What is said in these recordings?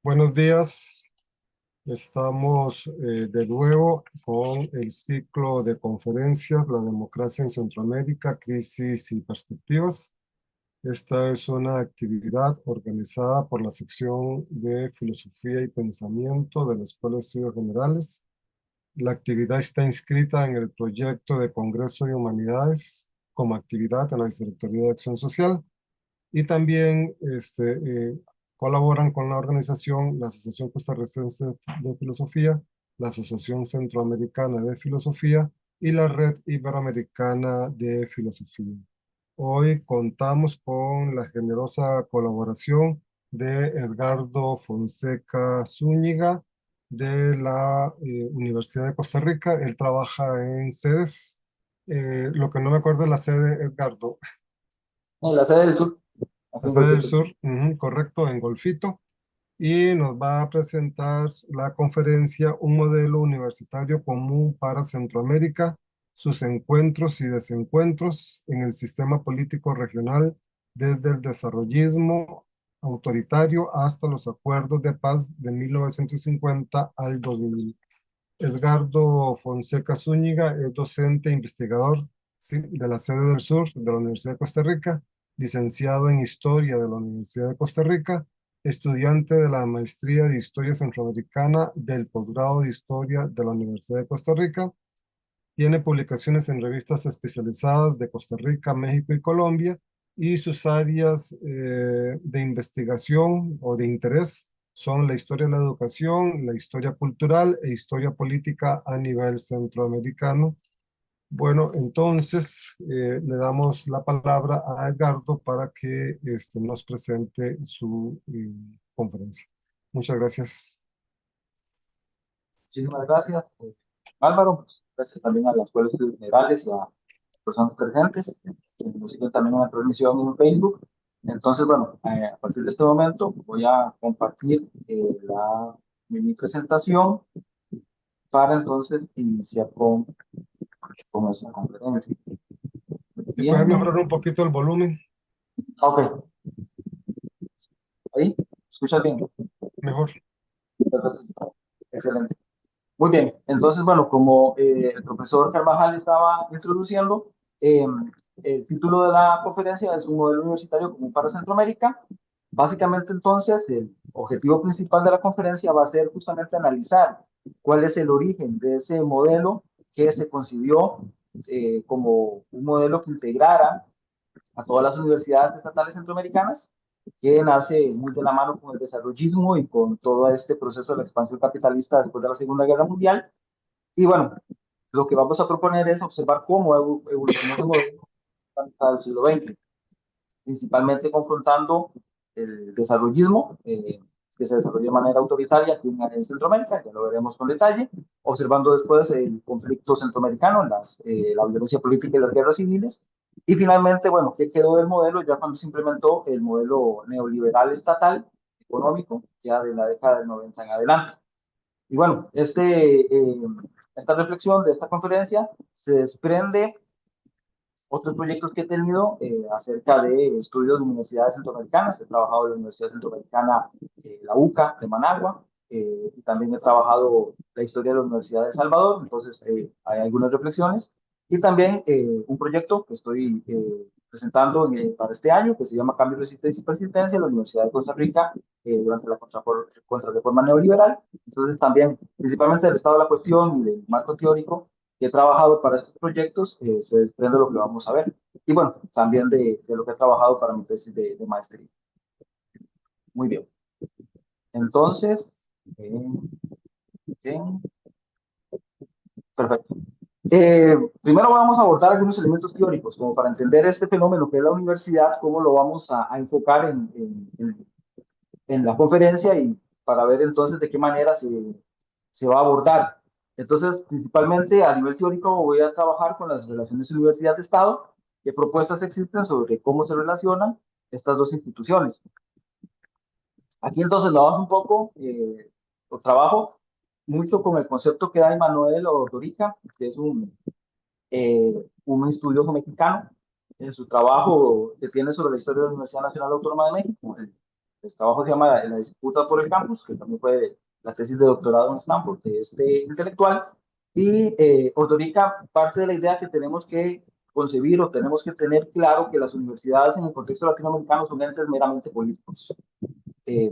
Buenos días, estamos de nuevo con el ciclo de conferencias La democracia en Centroamérica, crisis y perspectivas. Esta es una actividad organizada por la sección de Filosofía y Pensamiento de la Escuela de Estudios Generales. La actividad está inscrita en el proyecto de Congreso de Humanidades como actividad en la Vicerrectoría de Acción Social. Y también colaboran con la organización, la Asociación Costarricense de Filosofía, la Asociación Centroamericana de Filosofía y la Red Iberoamericana de Filosofía. Hoy contamos con la generosa colaboración de Edgardo Fonseca Zúñiga de la Universidad de Costa Rica. Él trabaja en sedes. Lo que no me acuerdo es la sede, Edgardo. En la sede del sur, La hace un sede del golpito. sur, correcto, en Golfito, y nos va a presentar la conferencia Un modelo universitario común para Centroamérica, sus encuentros y desencuentros en el sistema político regional desde el desarrollismo autoritario hasta los acuerdos de paz de 1950 al 2000. Edgardo Fonseca Zúñiga es docente e investigador, sí, de la sede del sur de la Universidad de Costa Rica, licenciado en Historia de la Universidad de Costa Rica, estudiante de la Maestría de Historia Centroamericana del posgrado de Historia de la Universidad de Costa Rica. Tiene publicaciones en revistas especializadas de Costa Rica, México y Colombia, y sus áreas de investigación o de interés son la historia de la educación, la historia cultural e historia política a nivel centroamericano. Bueno, entonces le damos la palabra a Edgardo para que nos presente su conferencia. Muchas gracias. Muchísimas gracias, Álvaro. Pues, gracias también a las escuelas generales y a las personas presentes, que nos siguen también en la transmisión en Facebook. Entonces, bueno, a partir de este momento voy a compartir mi presentación para entonces iniciar con esta conferencia. Si puedes Bien, mejorar un poquito el volumen, ok, ahí, ¿escuchas bien? mejor. Excelente. Muy bien, entonces, bueno, como el profesor Carvajal estaba introduciendo, eh, el título de la conferencia es Un modelo universitario común para Centroamérica. Básicamente, entonces, el objetivo principal de la conferencia va a ser justamente analizar cuál es el origen de ese modelo que se concibió como un modelo que integrara a todas las universidades estatales centroamericanas, que nace muy de la mano con el desarrollismo y con todo este proceso de la expansión capitalista después de la Segunda Guerra Mundial. Y bueno, lo que vamos a proponer es observar cómo evolucionó ese modelo hasta el siglo XX, principalmente confrontando el desarrollismo, que se desarrolló de manera autoritaria aquí en Centroamérica, ya lo veremos con detalle, observando después el conflicto centroamericano, la violencia política y las guerras civiles, y finalmente, bueno, ¿qué quedó del modelo ya cuando se implementó el modelo neoliberal estatal económico, ya de la década del 90 en adelante? Y bueno, esta reflexión de esta conferencia se desprende otros proyectos que he tenido acerca de estudios de universidades centroamericanas. He trabajado en la Universidad Centroamericana, la UCA de Managua, y también he trabajado la historia de la Universidad de El Salvador, entonces hay algunas reflexiones. Y también un proyecto que estoy presentando para este año, que se llama Cambio, Resistencia y Persistencia, en la Universidad de Costa Rica, durante la contrarreforma neoliberal. Entonces también, principalmente del estado de la cuestión y del marco teórico, que he trabajado para estos proyectos, se desprende lo que vamos a ver. Y bueno, también de lo que he trabajado para mi tesis de maestría. Muy bien. Entonces, bien, perfecto. Primero vamos a abordar algunos elementos teóricos, como para entender este fenómeno que es la universidad, cómo lo vamos a enfocar en la conferencia y para ver entonces de qué manera se va a abordar. Entonces, principalmente a nivel teórico voy a trabajar con las relaciones universidad-estado, qué propuestas existen sobre cómo se relacionan estas dos instituciones. Aquí entonces lo hago un poco, lo trabajo mucho con el concepto que da Immanuel Ordorica, que es un estudioso mexicano, en su trabajo que tiene sobre la historia de la Universidad Nacional Autónoma de México, el trabajo se llama La disputa por el campus, que también fue la tesis de doctorado en Stanford de este intelectual, y Ordorica parte de la idea que tenemos que concebir o tenemos que tener claro que las universidades en el contexto latinoamericano son entes meramente políticos. Eh,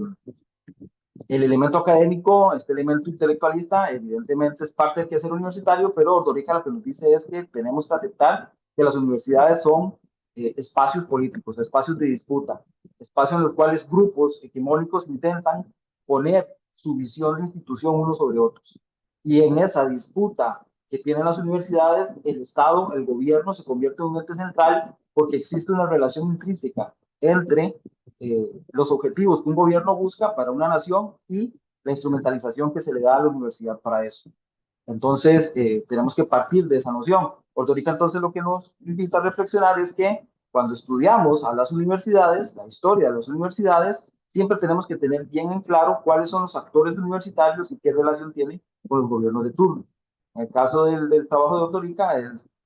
el elemento académico, este elemento intelectualista, evidentemente es parte del quehacer universitario, pero Ordorica lo que nos dice es que tenemos que aceptar que las universidades son espacios políticos, espacios de disputa, espacios en los cuales grupos hegemónicos intentan poner su visión de institución unos sobre otros. Y en esa disputa que tienen las universidades, el Estado, el gobierno se convierte en un ente central porque existe una relación intrínseca entre los objetivos que un gobierno busca para una nación y la instrumentalización que se le da a la universidad para eso. Entonces, tenemos que partir de esa noción. Puerto Rico, entonces, lo que nos invita a reflexionar es que cuando estudiamos a las universidades, la historia de las universidades, siempre tenemos que tener bien en claro cuáles son los actores universitarios y qué relación tienen con los gobiernos de turno. En el caso del trabajo de Autorica,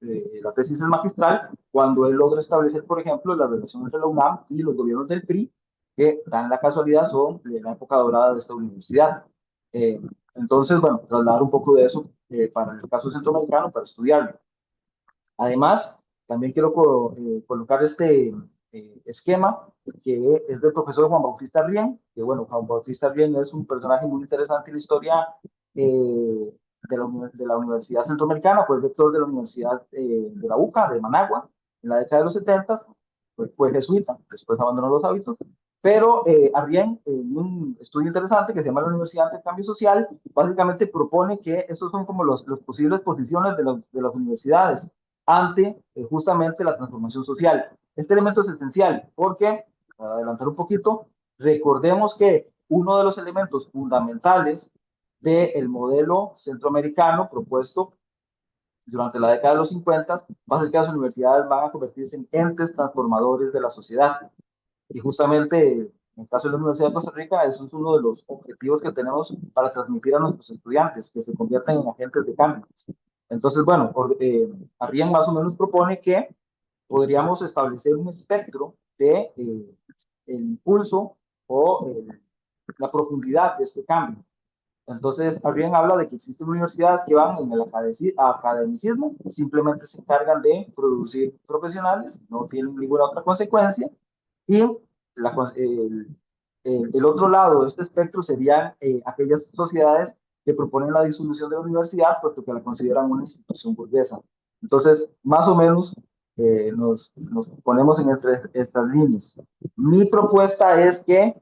la tesis es magistral, cuando él logra establecer, por ejemplo, la relación entre la UNAM y los gobiernos del PRI, que dan la casualidad son de la época dorada de esta universidad. Eh, entonces, bueno, trasladar un poco de eso para el caso centroamericano, para estudiarlo. Además, también quiero colocar este esquema que es del profesor Juan Bautista Rien, que bueno, Juan Bautista Rien es un personaje muy interesante en la historia de la Universidad Centroamericana, fue el rector de la Universidad de la UCA, de Managua, en la década de los 70, fue jesuita, después abandonó los hábitos, pero Arrién, en un estudio interesante que se llama la Universidad del Cambio Social, básicamente propone que esos son como los posibles posiciones de las universidades ante justamente la transformación social. Este elemento es esencial porque, para adelantar un poquito, recordemos que uno de los elementos fundamentales del modelo centroamericano propuesto durante la década de los 50 va a ser que las universidades van a convertirse en entes transformadores de la sociedad. Y justamente, en el caso de la Universidad de Costa Rica, eso es uno de los objetivos que tenemos para transmitir a nuestros estudiantes, que se conviertan en agentes de cambio. Entonces, bueno, Arrien más o menos propone que podríamos establecer un espectro de el impulso o la profundidad de este cambio. Entonces, Arrien habla de que existen universidades que van en el academicismo, simplemente se encargan de producir profesionales, no tienen ninguna otra consecuencia, y el otro lado de este espectro serían aquellas sociedades que proponen la disolución de la universidad, puesto que la consideran una institución burguesa. Entonces, más o menos nos ponemos en entre estas líneas. Mi propuesta es que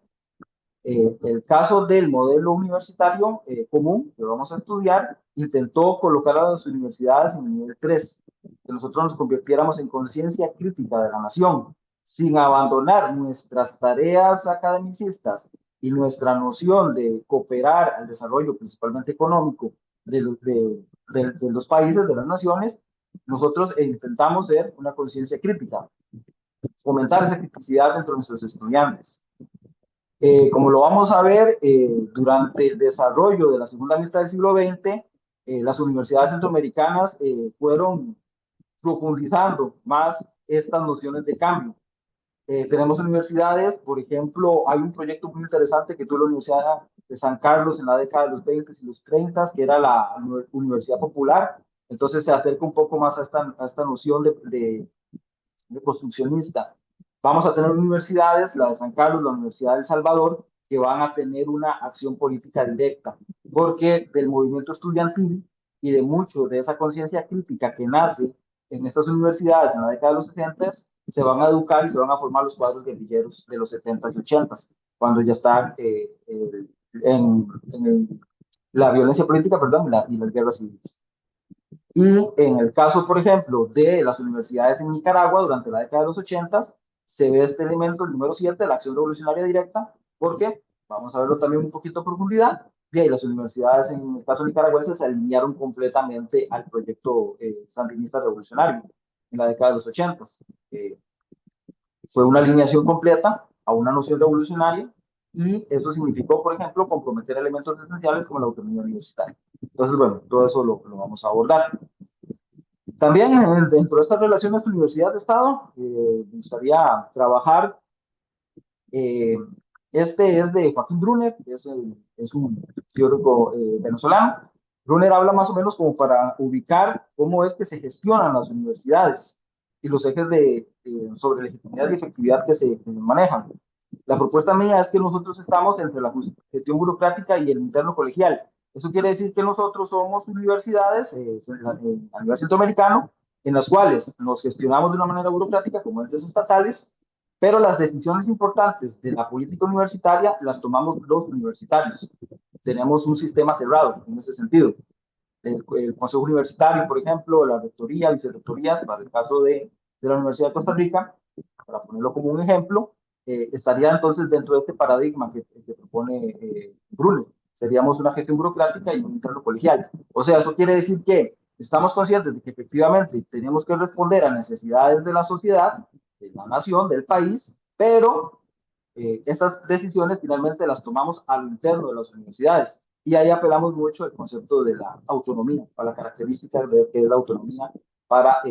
el caso del modelo universitario común que vamos a estudiar intentó colocar a las universidades en el nivel 3, que nosotros nos convirtiéramos en conciencia crítica de la nación, sin abandonar nuestras tareas academicistas y nuestra noción de cooperar al desarrollo principalmente económico de los países, de las naciones. Nosotros intentamos ser una conciencia crítica, fomentar esa criticidad entre nuestros estudiantes. Como lo vamos a ver, durante el desarrollo de la segunda mitad del siglo XX, las universidades centroamericanas fueron profundizando más estas nociones de cambio. Tenemos universidades, por ejemplo, hay un proyecto muy interesante que tuvo la Universidad de San Carlos en la década de los 20 y los 30, que era la Universidad Popular. Entonces se acerca un poco más a esta noción de construccionista. Vamos a tener universidades, la de San Carlos, la Universidad de El Salvador, que van a tener una acción política directa, porque del movimiento estudiantil y de mucho de esa conciencia crítica que nace en estas universidades en la década de los 60, se van a educar y se van a formar los cuadros guerrilleros de los 70 y 80, cuando ya están en la violencia política, perdón, y las guerras civiles. Y en el caso, por ejemplo, de las universidades en Nicaragua durante la década de los 80, se ve este elemento, el número 7, la acción revolucionaria directa, porque, vamos a verlo también un poquito a profundidad, y ahí las universidades en el caso nicaragüense se alinearon completamente al proyecto sandinista revolucionario en la década de los 80. Eh, Fue una alineación completa a una noción revolucionaria y eso significó, por ejemplo, comprometer elementos esenciales como la autonomía universitaria. Entonces, bueno, todo eso lo vamos a abordar. También dentro de estas relaciones universidad-Estado, me gustaría trabajar Este es de Joaquín Brunner, es un teórico venezolano. Brunner habla más o menos como para ubicar cómo es que se gestionan las universidades y los ejes sobre legitimidad y efectividad que manejan. La propuesta mía es que nosotros estamos entre la gestión burocrática y el interno colegial. Eso quiere decir que nosotros somos universidades a nivel centroamericano en las cuales nos gestionamos de una manera burocrática como entes estatales, pero las decisiones importantes de la política universitaria las tomamos los universitarios. Tenemos un sistema cerrado en ese sentido. El Consejo Universitario, por ejemplo, la rectoría, vicerrectorías, para el caso de la Universidad de Costa Rica, para ponerlo como un ejemplo, estaría entonces dentro de este paradigma que propone Brunner. Seríamos una gestión burocrática y un interno colegial. O sea, eso quiere decir que estamos conscientes de que efectivamente tenemos que responder a necesidades de la sociedad, de la nación, del país, pero esas decisiones finalmente las tomamos al interno de las universidades. Y ahí apelamos mucho al concepto de la autonomía, a la característica de que es la autonomía para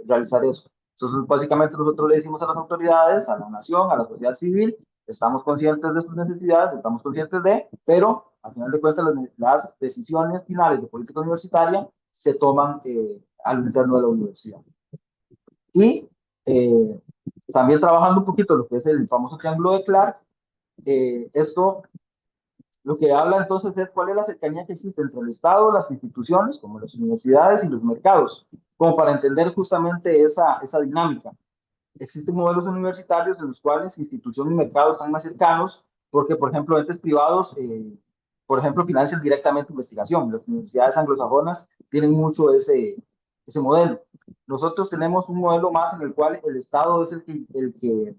realizar eso. Entonces, básicamente nosotros le decimos a las autoridades, a la nación, a la sociedad civil, estamos conscientes de sus necesidades, estamos conscientes pero al final de cuentas las decisiones finales de política universitaria se toman al interno de la universidad. Y eh, también trabajando un poquito lo que es el famoso triángulo de Clark, esto lo que habla entonces es cuál es la cercanía que existe entre el Estado, las instituciones, como las universidades y los mercados, como para entender justamente esa dinámica. Existen modelos universitarios en los cuales institución y mercado están más cercanos, porque, por ejemplo, entes privados, por ejemplo, financian directamente investigación. Las universidades anglosajonas tienen mucho ese modelo. Nosotros tenemos un modelo más en el cual el Estado es el que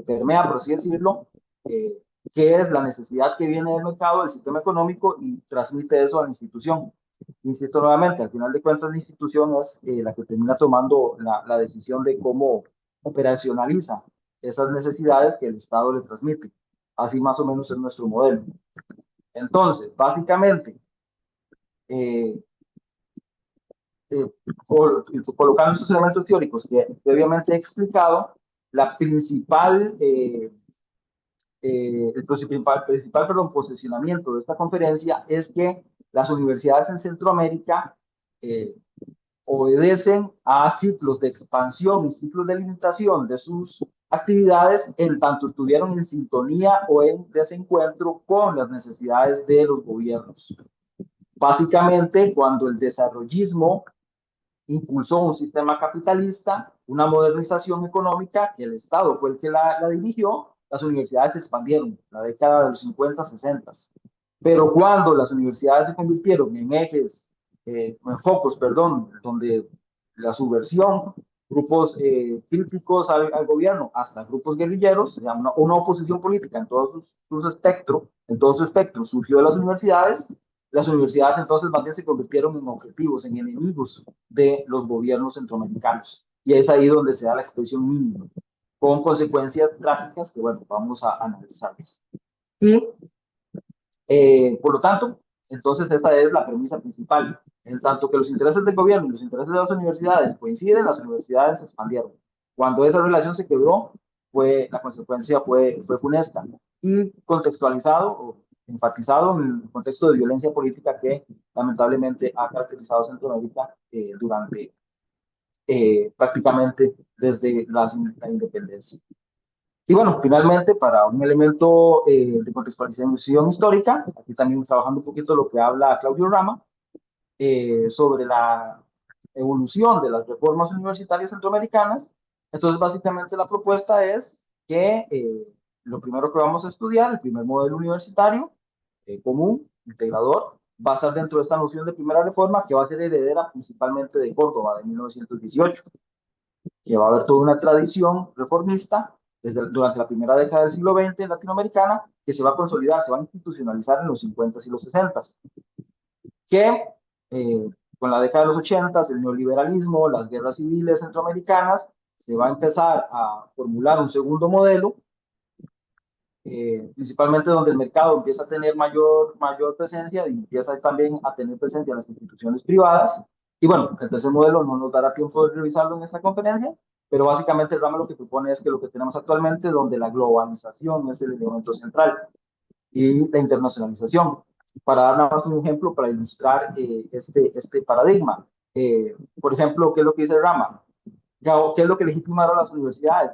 permea, por así decirlo, eh, qué es la necesidad que viene del mercado, del sistema económico y transmite eso a la institución. Insisto nuevamente, al final de cuentas la institución es la que termina tomando la decisión de cómo operacionaliza esas necesidades que el Estado le transmite. Así más o menos es nuestro modelo. Entonces, básicamente, eh, eh, colocando estos elementos teóricos que previamente he explicado, la principal el principal perdón, posicionamiento de esta conferencia es que las universidades en Centroamérica eh, obedecen a ciclos de expansión y ciclos de limitación de sus actividades en tanto estuvieron en sintonía o en desencuentro con las necesidades de los gobiernos. Básicamente, cuando el desarrollismo impulsó un sistema capitalista, una modernización económica, que el Estado fue el que la dirigió, las universidades se expandieron, en la década de los 50, 60. Pero cuando las universidades se convirtieron en ejes, en focos, perdón, donde la subversión, grupos críticos al gobierno, hasta grupos guerrilleros, una oposición política en todo su espectro, en todo su espectro, surgió de las universidades entonces más bien se convirtieron en objetivos, en enemigos de los gobiernos centroamericanos. Y es ahí donde se da la expresión mínima, con consecuencias trágicas que, bueno, vamos a analizarlas. Y por lo tanto, entonces esta es la premisa principal. En tanto que los intereses del gobierno y los intereses de las universidades coinciden, las universidades se expandieron. Cuando esa relación se quebró, la consecuencia fue funesta y contextualizado o enfatizado en el contexto de violencia política que lamentablemente ha caracterizado Centroamérica durante prácticamente desde la independencia. Y bueno, finalmente, para un elemento de contextualización histórica, aquí también trabajando un poquito lo que habla Claudio Rama, sobre la evolución de las reformas universitarias centroamericanas. Entonces, básicamente la propuesta es que lo primero que vamos a estudiar, el primer modelo universitario común, integrador, va a estar dentro de esta noción de primera reforma que va a ser heredera principalmente de Córdoba de 1918, que va a haber toda una tradición reformista durante la primera década del siglo XX latinoamericana que se va a consolidar, se va a institucionalizar en los 50 y los 60, que con la década de los 80, el neoliberalismo, las guerras civiles centroamericanas, se va a empezar a formular un segundo modelo, principalmente donde el mercado empieza a tener mayor presencia y empieza también a tener presencia en las instituciones privadas. Y bueno, el tercer modelo no nos dará tiempo de revisarlo en esta conferencia, pero básicamente el Rama lo que propone es que lo que tenemos actualmente, donde la globalización es el elemento central y la internacionalización. Para dar nada más un ejemplo, para ilustrar este paradigma. Por ejemplo, ¿qué es lo que dice el Rama? ¿Qué es lo que legitima ahora las universidades?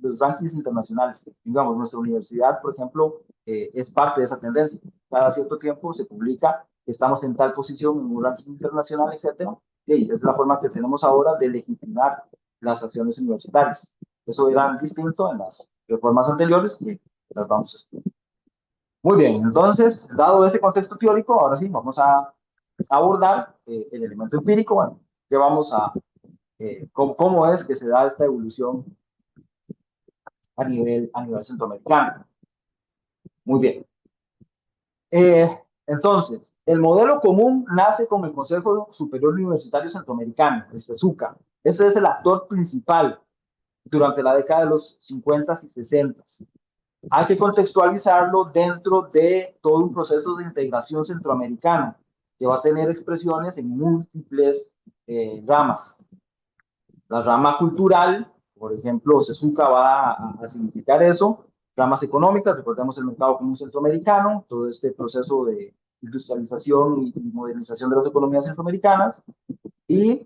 Los rankings internacionales. Digamos, nuestra universidad, por ejemplo, es parte de esa tendencia. Cada cierto tiempo se publica que estamos en tal posición en un ranking internacional, etcétera. Y es la forma que tenemos ahora de legitimar las acciones universitarias. Eso era distinto en las reformas anteriores que las vamos a explicar. Muy bien, entonces, dado ese contexto teórico, ahora sí vamos a abordar el elemento empírico. Bueno, que vamos a cómo es que se da esta evolución a nivel centroamericano. Muy bien. Entonces, el modelo común nace con el Consejo Superior Universitario Centroamericano, el CESUCA. Este es el actor principal durante la década de los 50 y 60. Hay que contextualizarlo dentro de todo un proceso de integración centroamericano que va a tener expresiones en múltiples ramas. La rama cultural, por ejemplo, CESUCA va a significar eso. Ramas económicas, recordemos el mercado común centroamericano, todo este proceso de industrialización y modernización de las economías centroamericanas. Y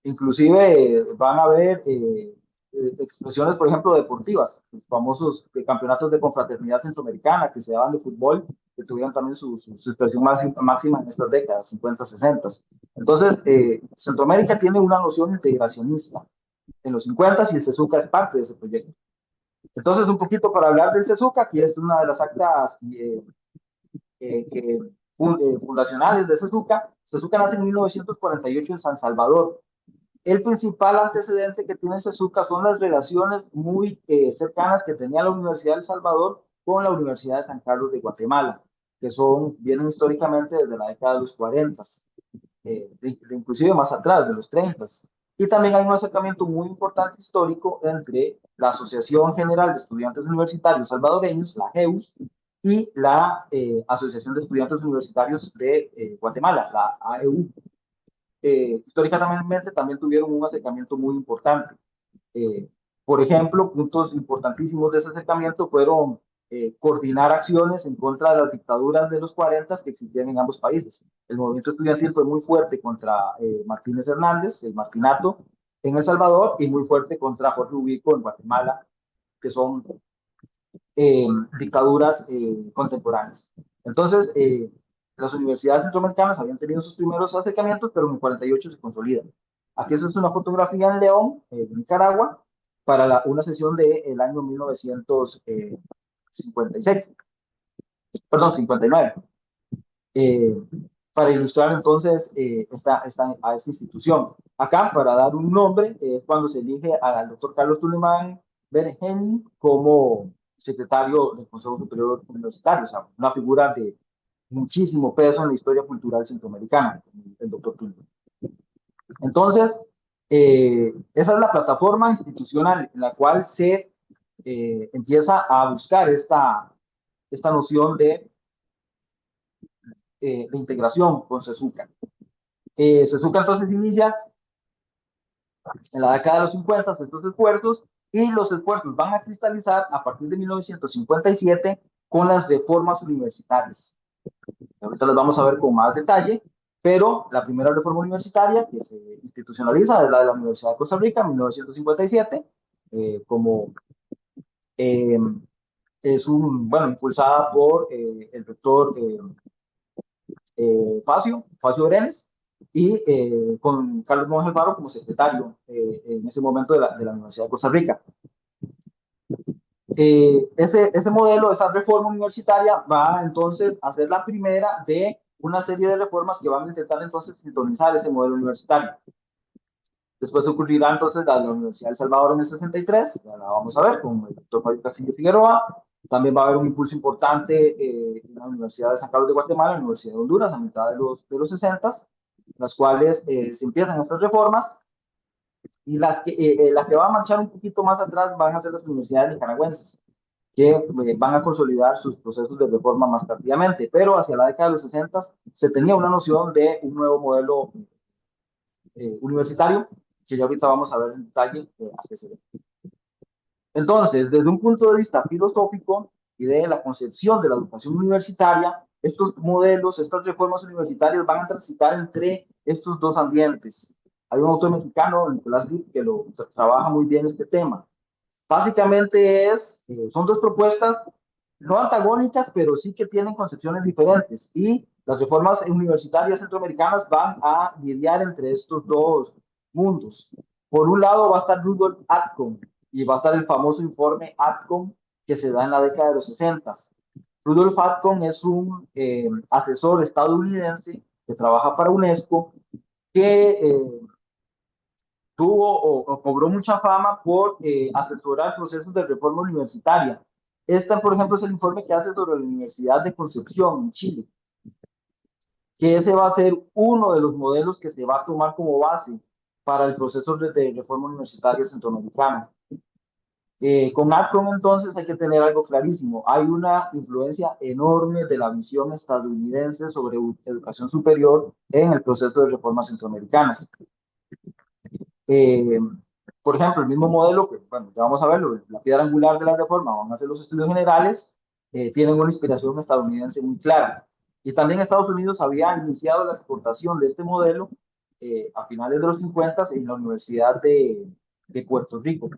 inclusive van a haber expresiones, por ejemplo, deportivas, los famosos campeonatos de confraternidad centroamericana que se daban de fútbol, que tuvieron también su expresión máxima en estas décadas, 50, 60. Entonces, Centroamérica tiene una noción integracionista en los 50 y el CESUCA es parte de ese proyecto. Entonces, un poquito para hablar del CESUCA, que es una de las actas fundacionales de CESUCA. CESUCA nace en 1948 en San Salvador. El principal antecedente que tiene CESUCA son las relaciones muy cercanas que tenía la Universidad de El Salvador con la Universidad de San Carlos de Guatemala, que vienen históricamente desde la década de los 40, inclusive más atrás, de los 30. Y también hay un acercamiento muy importante histórico entre la Asociación General de Estudiantes Universitarios Salvadoreños, la GEUS, y la Asociación de Estudiantes Universitarios de Guatemala, la AEU. Históricamente también tuvieron un acercamiento muy importante. Eh, por ejemplo, puntos importantísimos de ese acercamiento fueron coordinar acciones en contra de las dictaduras de los 40 que existían en ambos países. El movimiento estudiantil fue muy fuerte contra Martínez Hernández, el Martinato, en El Salvador, y muy fuerte contra Jorge Ubico en Guatemala, que son eh, dictaduras contemporáneas. Entonces, las universidades centroamericanas habían tenido sus primeros acercamientos, pero en el 48 se consolidan. Aquí es una fotografía en León, Nicaragua, para una sesión del año 1956, perdón, 59, eh, para ilustrar entonces a esta institución. Acá, para dar un nombre, es cuando se elige al doctor Carlos Tulemán Bergeni como secretario del Consejo Superior Universitario, o sea, una figura de muchísimo peso en la historia cultural centroamericana, el doctor Tulemán. Entonces, esa es la plataforma institucional en la cual se empieza a buscar esta noción de integración con CESUCA. CESUCA entonces inicia en la década de los 50 estos esfuerzos y los esfuerzos van a cristalizar a partir de 1957 con las reformas universitarias. Ahorita las vamos a ver con más detalle, pero la primera reforma universitaria que se institucionaliza es la de la Universidad de Costa Rica en 1957, como eh, bueno, impulsada por el rector Facio Brenes, y con Carlos Monge Alfaro como secretario en ese momento de la Universidad de Costa Rica. Ese modelo, esta reforma universitaria va entonces a ser la primera de una serie de reformas que van a intentar entonces sintonizar ese modelo universitario. Después ocurrirá entonces la de la Universidad de El Salvador en el 63, ya la vamos a ver con el doctor Fabio Castillo Figueroa. También va a haber un impulso importante en la Universidad de San Carlos de Guatemala, la Universidad de Honduras, a mitad de los 60, las cuales se empiezan estas reformas, y la que va a marchar un poquito más atrás van a ser las universidades nicaragüenses, que van a consolidar sus procesos de reforma más tardíamente, pero hacia la década de los 60 se tenía una noción de un nuevo modelo universitario que ya ahorita vamos a ver en detalle a qué se debe. Entonces, desde un punto de vista filosófico y de la concepción de la educación universitaria, estos modelos, estas reformas universitarias van a transitar entre estos dos ambientes. Hay un autor mexicano, Nicolás Lipp, que lo trabaja muy bien este tema. Básicamente son dos propuestas no antagónicas, pero sí que tienen concepciones diferentes. Y las reformas universitarias centroamericanas van a lidiar entre estos dos mundos. Por un lado va a estar Rudolf Atcom y va a estar el famoso informe Atcom que se da en la década de los 60. Rudolf Atcom es un asesor estadounidense que trabaja para UNESCO que tuvo o cobró mucha fama por asesorar procesos de reforma universitaria. Este, por ejemplo, es el informe que hace sobre la Universidad de Concepción en Chile, que ese va a ser uno de los modelos que se va a tomar como base para el proceso de reforma universitaria centroamericana. Con ACRON entonces hay que tener algo clarísimo. Hay una influencia enorme de la visión estadounidense sobre educación superior en el proceso de reformas centroamericanas. Eh, por ejemplo, el mismo modelo, que bueno, ya vamos a verlo, la piedra angular de la reforma, van a ser los estudios generales, tienen una inspiración estadounidense muy clara. Y también Estados Unidos había iniciado la exportación de este modelo a finales de los 50 en la Universidad de Puerto Rico.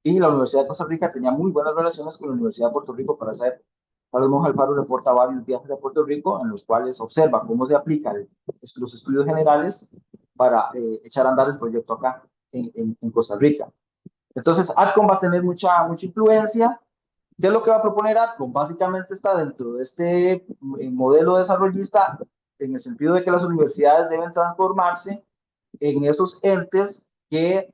Y la Universidad de Costa Rica tenía muy buenas relaciones con la Universidad de Puerto Rico para hacer. Carlos Monge Alfaro reporta varios viajes a Puerto Rico en los cuales observa cómo se aplican los estudios generales para echar a andar el proyecto acá en Costa Rica. Entonces, ATCOM va a tener mucha influencia. ¿Qué es lo que va a proponer ATCOM? Básicamente está dentro de este modelo desarrollista en el sentido de que las universidades deben transformarse en esos entes que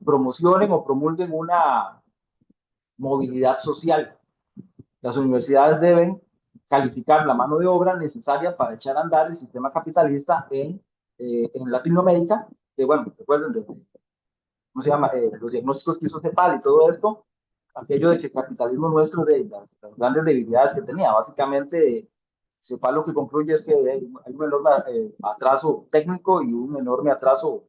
promocionen o promulguen una movilidad social. Las universidades deben calificar la mano de obra necesaria para echar a andar el sistema capitalista en Latinoamérica, que bueno, recuerden, ¿cómo se llama? Los diagnósticos que hizo CEPAL y todo esto, aquello de que el capitalismo nuestro, de las grandes debilidades que tenía, básicamente CEPAL lo que concluye es que hay un enorme atraso técnico y un enorme atraso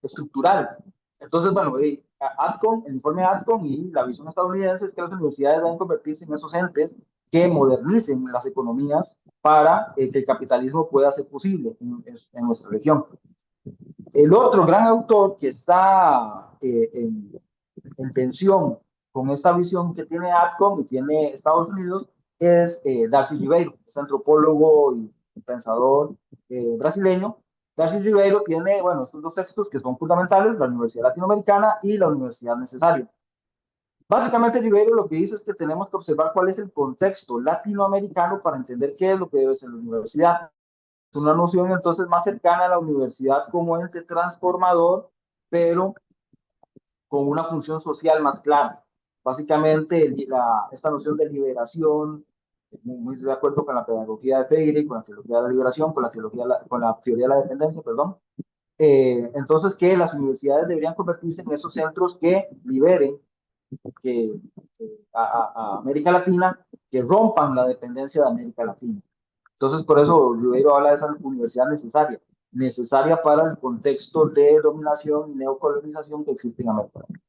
estructural. Entonces, bueno, ATCOM, el informe ATCOM y la visión estadounidense es que las universidades deben convertirse en esos entes que modernicen las economías para que el capitalismo pueda ser posible en nuestra región. El otro gran autor que está en tensión con esta visión que tiene ATCOM y tiene Estados Unidos es Darcy Ribeiro, es antropólogo y pensador brasileño. Darcy Ribeiro tiene, bueno, estos dos textos que son fundamentales, la Universidad Latinoamericana y la Universidad Necesaria. Básicamente, Ribeiro lo que dice es que tenemos que observar cuál es el contexto latinoamericano para entender qué es lo que debe ser la universidad. Es una noción entonces más cercana a la universidad como ente transformador, pero con una función social más clara. Básicamente, esta noción de liberación, muy de acuerdo con la pedagogía de Freire, con la teología de la liberación, con la teoría de la dependencia, perdón. Entonces, que las universidades deberían convertirse en esos centros que liberen que, a América Latina, que rompan la dependencia de América Latina. Entonces, por eso Ribeiro habla de esa universidad necesaria para el contexto de dominación y neocolonización que existe en América Latina.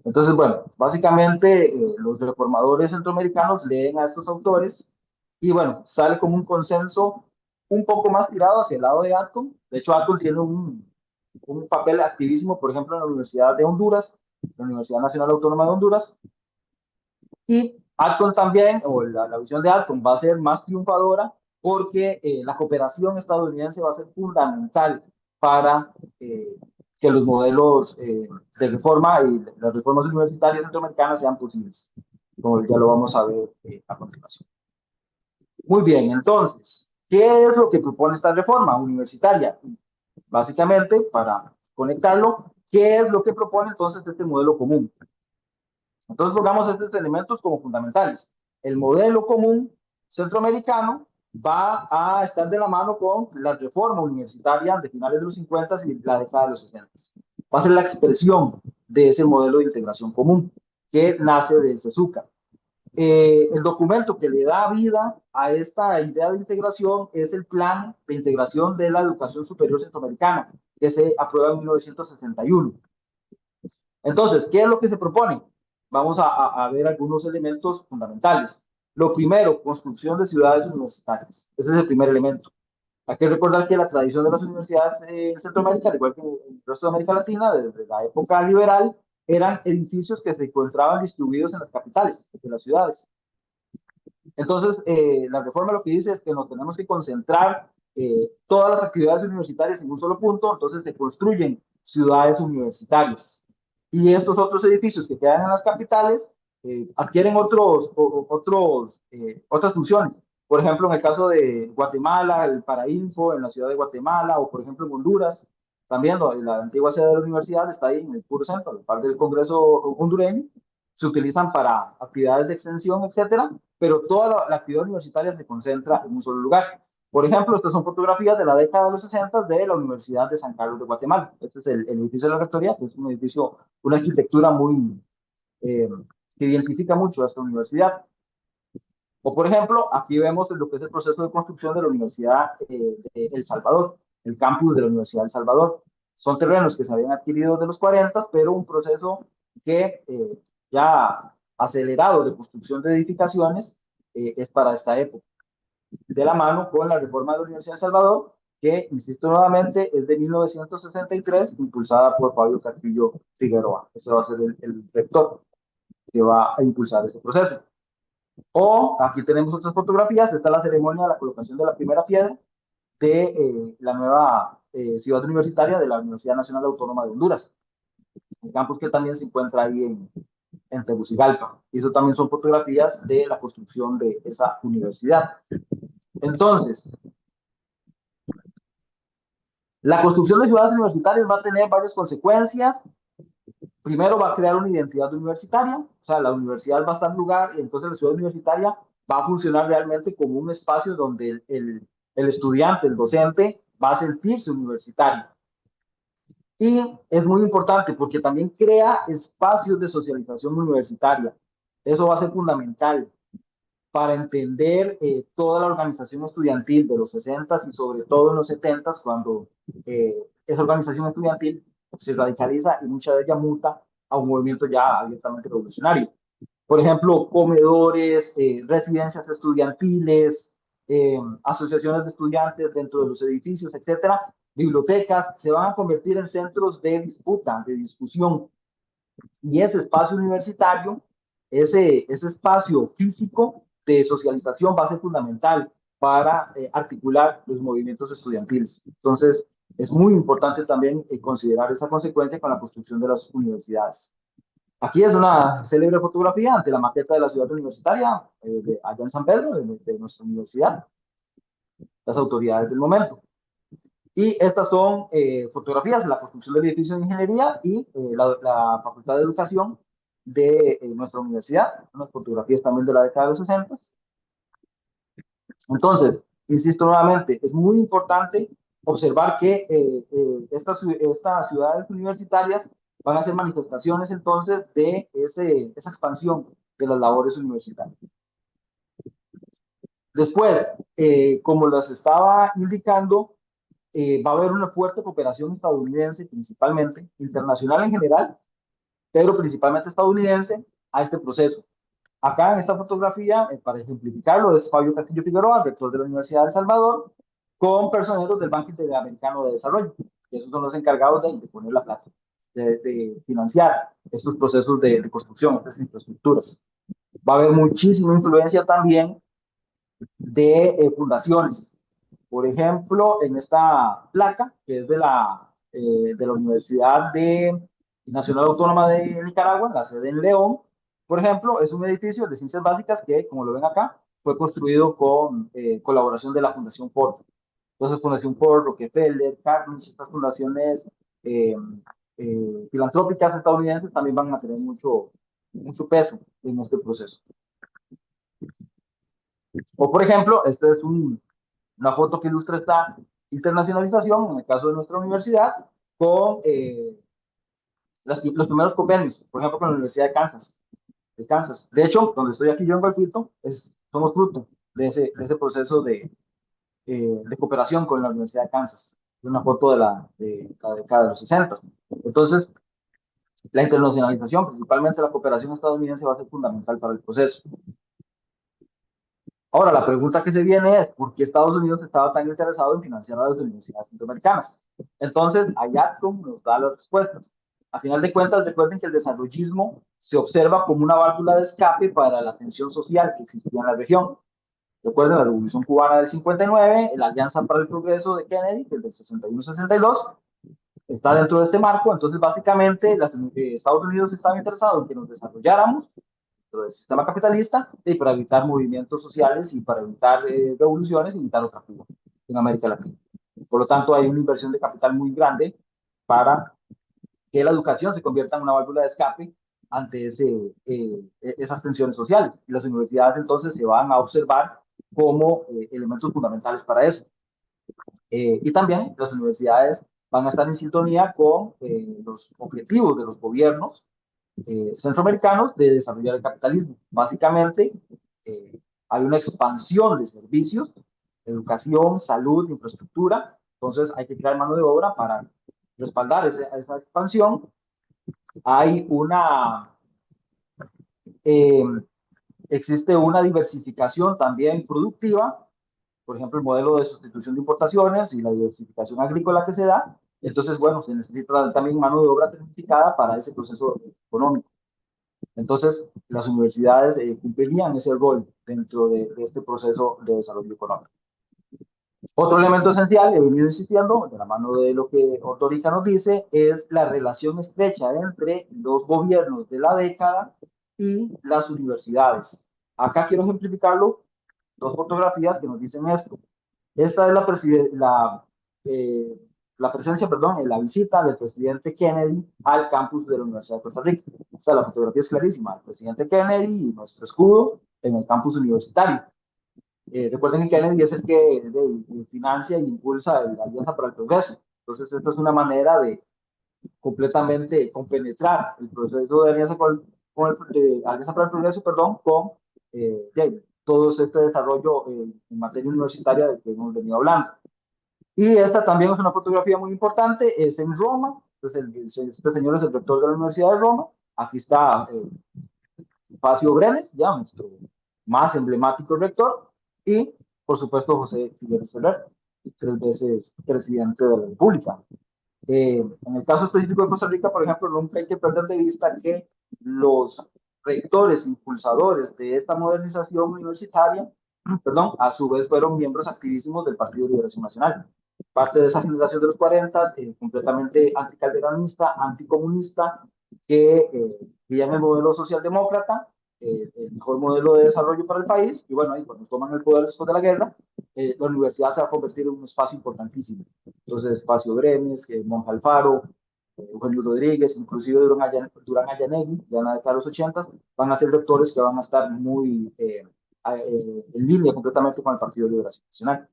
Entonces, bueno, básicamente los reformadores centroamericanos leen a estos autores y bueno, sale como un consenso un poco más tirado hacia el lado de Atcom. De hecho, Atcom tiene un papel activísimo, por ejemplo, en la Universidad de Honduras, la Universidad Nacional Autónoma de Honduras, y Atcom también, o la visión de Atcom va a ser más triunfadora porque la cooperación estadounidense va a ser fundamental para que los modelos de reforma y las reformas universitarias centroamericanas sean posibles, como ya lo vamos a ver a continuación. Muy bien, entonces, ¿qué es lo que propone esta reforma universitaria? Básicamente, para conectarlo, ¿qué es lo que propone entonces este modelo común? Entonces pongamos estos elementos como fundamentales. El modelo común centroamericano va a estar de la mano con la reforma universitaria de finales de los 50 y la década de los 60. Va a ser la expresión de ese modelo de integración común que nace de CESUCA. El documento que le da vida a esta idea de integración es el Plan de Integración de la Educación Superior Centroamericana, que se aprueba en 1961. Entonces, ¿qué es lo que se propone? Vamos a ver algunos elementos fundamentales. Lo primero, construcción de ciudades universitarias. Ese es el primer elemento. Hay que recordar que la tradición de las universidades en Centroamérica, al igual que en el resto de América Latina, desde la época liberal, eran edificios que se encontraban distribuidos en las capitales de las ciudades. Entonces, la reforma lo que dice es que nos tenemos que concentrar todas las actividades universitarias en un solo punto, entonces se construyen ciudades universitarias. Y estos otros edificios que quedan en las capitales adquieren otras funciones. Por ejemplo, en el caso de Guatemala, el Parainfo en la ciudad de Guatemala, o por ejemplo en Honduras, también la antigua sede de la universidad está ahí en el puro centro, parte del Congreso hondureño, se utilizan para actividades de extensión, etcétera, pero toda la actividad universitaria se concentra en un solo lugar. Por ejemplo, estas son fotografías de la década de los 60 de la Universidad de San Carlos de Guatemala. Este es el edificio de la rectoría, que es un edificio, una arquitectura muy, eh, que identifica mucho a esta universidad. O, por ejemplo, aquí vemos lo que es el proceso de construcción de la Universidad de El Salvador, el campus de la Universidad de El Salvador. Son terrenos que se habían adquirido de los 40, pero un proceso que ya acelerado de construcción de edificaciones es para esta época, de la mano con la reforma de la Universidad de El Salvador, que, insisto nuevamente, es de 1963, impulsada por Fabio Castillo Figueroa. Ese va a ser el rector que va a impulsar ese proceso. O aquí tenemos otras fotografías. Esta es la ceremonia de la colocación de la primera piedra de la nueva ciudad universitaria de la Universidad Nacional Autónoma de Honduras, el campus que también se encuentra ahí en Tegucigalpa. Y eso también son fotografías de la construcción de esa universidad. Entonces, la construcción de ciudades universitarias va a tener varias consecuencias. Primero, va a crear una identidad universitaria, o sea, la universidad va a estar en lugar y entonces la ciudad universitaria va a funcionar realmente como un espacio donde el estudiante, el docente, va a sentirse universitario. Y es muy importante porque también crea espacios de socialización universitaria. Eso va a ser fundamental para entender toda la organización estudiantil de los 60 y sobre todo en los 70 cuando esa organización estudiantil se radicaliza y mucha de ella muta a un movimiento ya abiertamente revolucionario. Por ejemplo, comedores, residencias estudiantiles, asociaciones de estudiantes dentro de los edificios, etcétera, bibliotecas, se van a convertir en centros de disputa, de discusión. Y ese espacio universitario, ese espacio físico de socialización va a ser fundamental para articular los movimientos estudiantiles. Entonces, es muy importante también considerar esa consecuencia con la construcción de las universidades. Aquí es una célebre fotografía ante la maqueta de la ciudad universitaria, allá en San Pedro, de nuestra universidad, las autoridades del momento. Y estas son fotografías de la construcción del edificio de ingeniería y la Facultad de Educación de nuestra universidad, unas fotografías también de la década de los 60. Entonces, insisto nuevamente, es muy importante observar que estas ciudades universitarias van a ser manifestaciones entonces de esa expansión de las labores universitarias. Después, como les estaba indicando, va a haber una fuerte cooperación estadounidense, principalmente, internacional en general, pero principalmente estadounidense, a este proceso. Acá en esta fotografía, para ejemplificarlo, es Fabio Castillo Figueroa, rector de la Universidad de El Salvador, con personeros del Banco Interamericano de Desarrollo, que esos son los encargados de poner la plata, de financiar estos procesos de construcción, estas infraestructuras. Va a haber muchísima influencia también de fundaciones. Por ejemplo, en esta placa, que es de la Universidad Nacional Autónoma de Nicaragua, la sede en León, por ejemplo, es un edificio de ciencias básicas que, como lo ven acá, fue construido con colaboración de la Fundación Ford. Entonces, Fundación Ford, Rockefeller, Carnegie, estas fundaciones eh, filantrópicas estadounidenses también van a tener mucho peso en este proceso. O, por ejemplo, esta es una foto que ilustra esta internacionalización, en el caso de nuestra universidad, con los primeros convenios, por ejemplo, con la Universidad de Kansas. De hecho, donde estoy aquí yo en Golfito, somos fruto de ese proceso de cooperación con la Universidad de Kansas. una foto de la década de los 60. Entonces, la internacionalización, principalmente la cooperación estadounidense, va a ser fundamental para el proceso. Ahora, la pregunta que se viene es, ¿por qué Estados Unidos estaba tan interesado en financiar a las universidades centroamericanas? Entonces, IATCOM nos da las respuestas. A final de cuentas, recuerden que el desarrollismo se observa como una válvula de escape para la tensión social que existía en la región. Recuerden la Revolución Cubana del 59, la Alianza para el Progreso de Kennedy, que es del 61-62, está dentro de este marco. Entonces, básicamente, Estados Unidos estaba interesado en que nos desarrolláramos dentro del sistema capitalista y para evitar movimientos sociales y para evitar revoluciones y evitar otra Cuba en América Latina. Por lo tanto, hay una inversión de capital muy grande para que la educación se convierta en una válvula de escape ante esas tensiones sociales. Y las universidades entonces se van a observar como elementos fundamentales para eso. Y también las universidades van a estar en sintonía con los objetivos de los gobiernos centroamericanos de desarrollar el capitalismo. Básicamente, eh, hay una expansión de servicios, educación, salud, infraestructura. Entonces, hay que crear mano de obra para respaldar esa expansión. Hay eh, existe una diversificación también productiva, por ejemplo, el modelo de sustitución de importaciones y la diversificación agrícola que se da. Entonces, bueno, se necesita también mano de obra tecnificada para ese proceso económico. Entonces, las universidades cumplirían ese rol dentro de este proceso de desarrollo económico. Otro elemento esencial, he venido insistiendo, de la mano de lo que Ortorica nos dice, es la relación estrecha entre los gobiernos de la década y las universidades. Acá quiero ejemplificarlo, dos fotografías que nos dicen esto. Esta es eh, la presencia, perdón, en la visita del presidente Kennedy al campus de la Universidad de Costa Rica. O sea, la fotografía es clarísima. El presidente Kennedy y nuestro escudo en el campus universitario. Recuerden que Kennedy es el que financia e impulsa la Alianza para el Progreso. Entonces, esta es una manera de completamente compenetrar el proceso de alianza, alianza para el Progreso, perdón, con todo este desarrollo en materia universitaria del que hemos venido hablando. Y esta también es una fotografía muy importante, es en Roma. Entonces, este señor es el rector de la Universidad de Roma. Aquí está Facio Brenes, ya nuestro más emblemático rector, y por supuesto José Figueres Ferrer, 3 veces presidente de la República. En el caso específico de Costa Rica, por ejemplo, nunca hay que perder de vista que los rectores impulsadores de esta modernización universitaria, perdón, a su vez fueron miembros activísimos del Partido de Liberación Nacional. Parte de esa generación de los 40, completamente anticalderonista, anticomunista, que veían el modelo socialdemócrata, el mejor modelo de desarrollo para el país, y bueno, ahí cuando toman el poder después de la guerra, la universidad se va a convertir en un espacio importantísimo. Entonces, Espacio Brenes, Monja Alfaro, Eugenio Rodríguez, inclusive Durán Ayanegui, ya en la década de los 80, van a ser rectores que van a estar muy en línea completamente con el Partido de Liberación Nacional.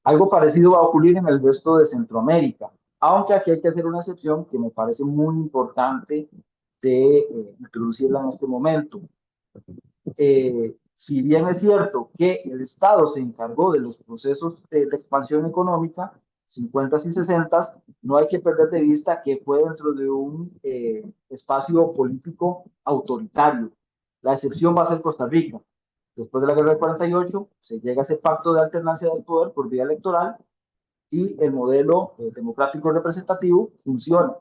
Algo parecido va a ocurrir en el resto de Centroamérica, aunque aquí hay que hacer una excepción que me parece muy importante de introducirla en este momento. Si bien es cierto que el Estado se encargó de los procesos de expansión económica, 50 y 60, no hay que perder de vista que fue dentro de un espacio político autoritario. La excepción va a ser Costa Rica. Después de la guerra del 48, se llega a ese pacto de alternancia del poder por vía electoral y el modelo democrático representativo funciona.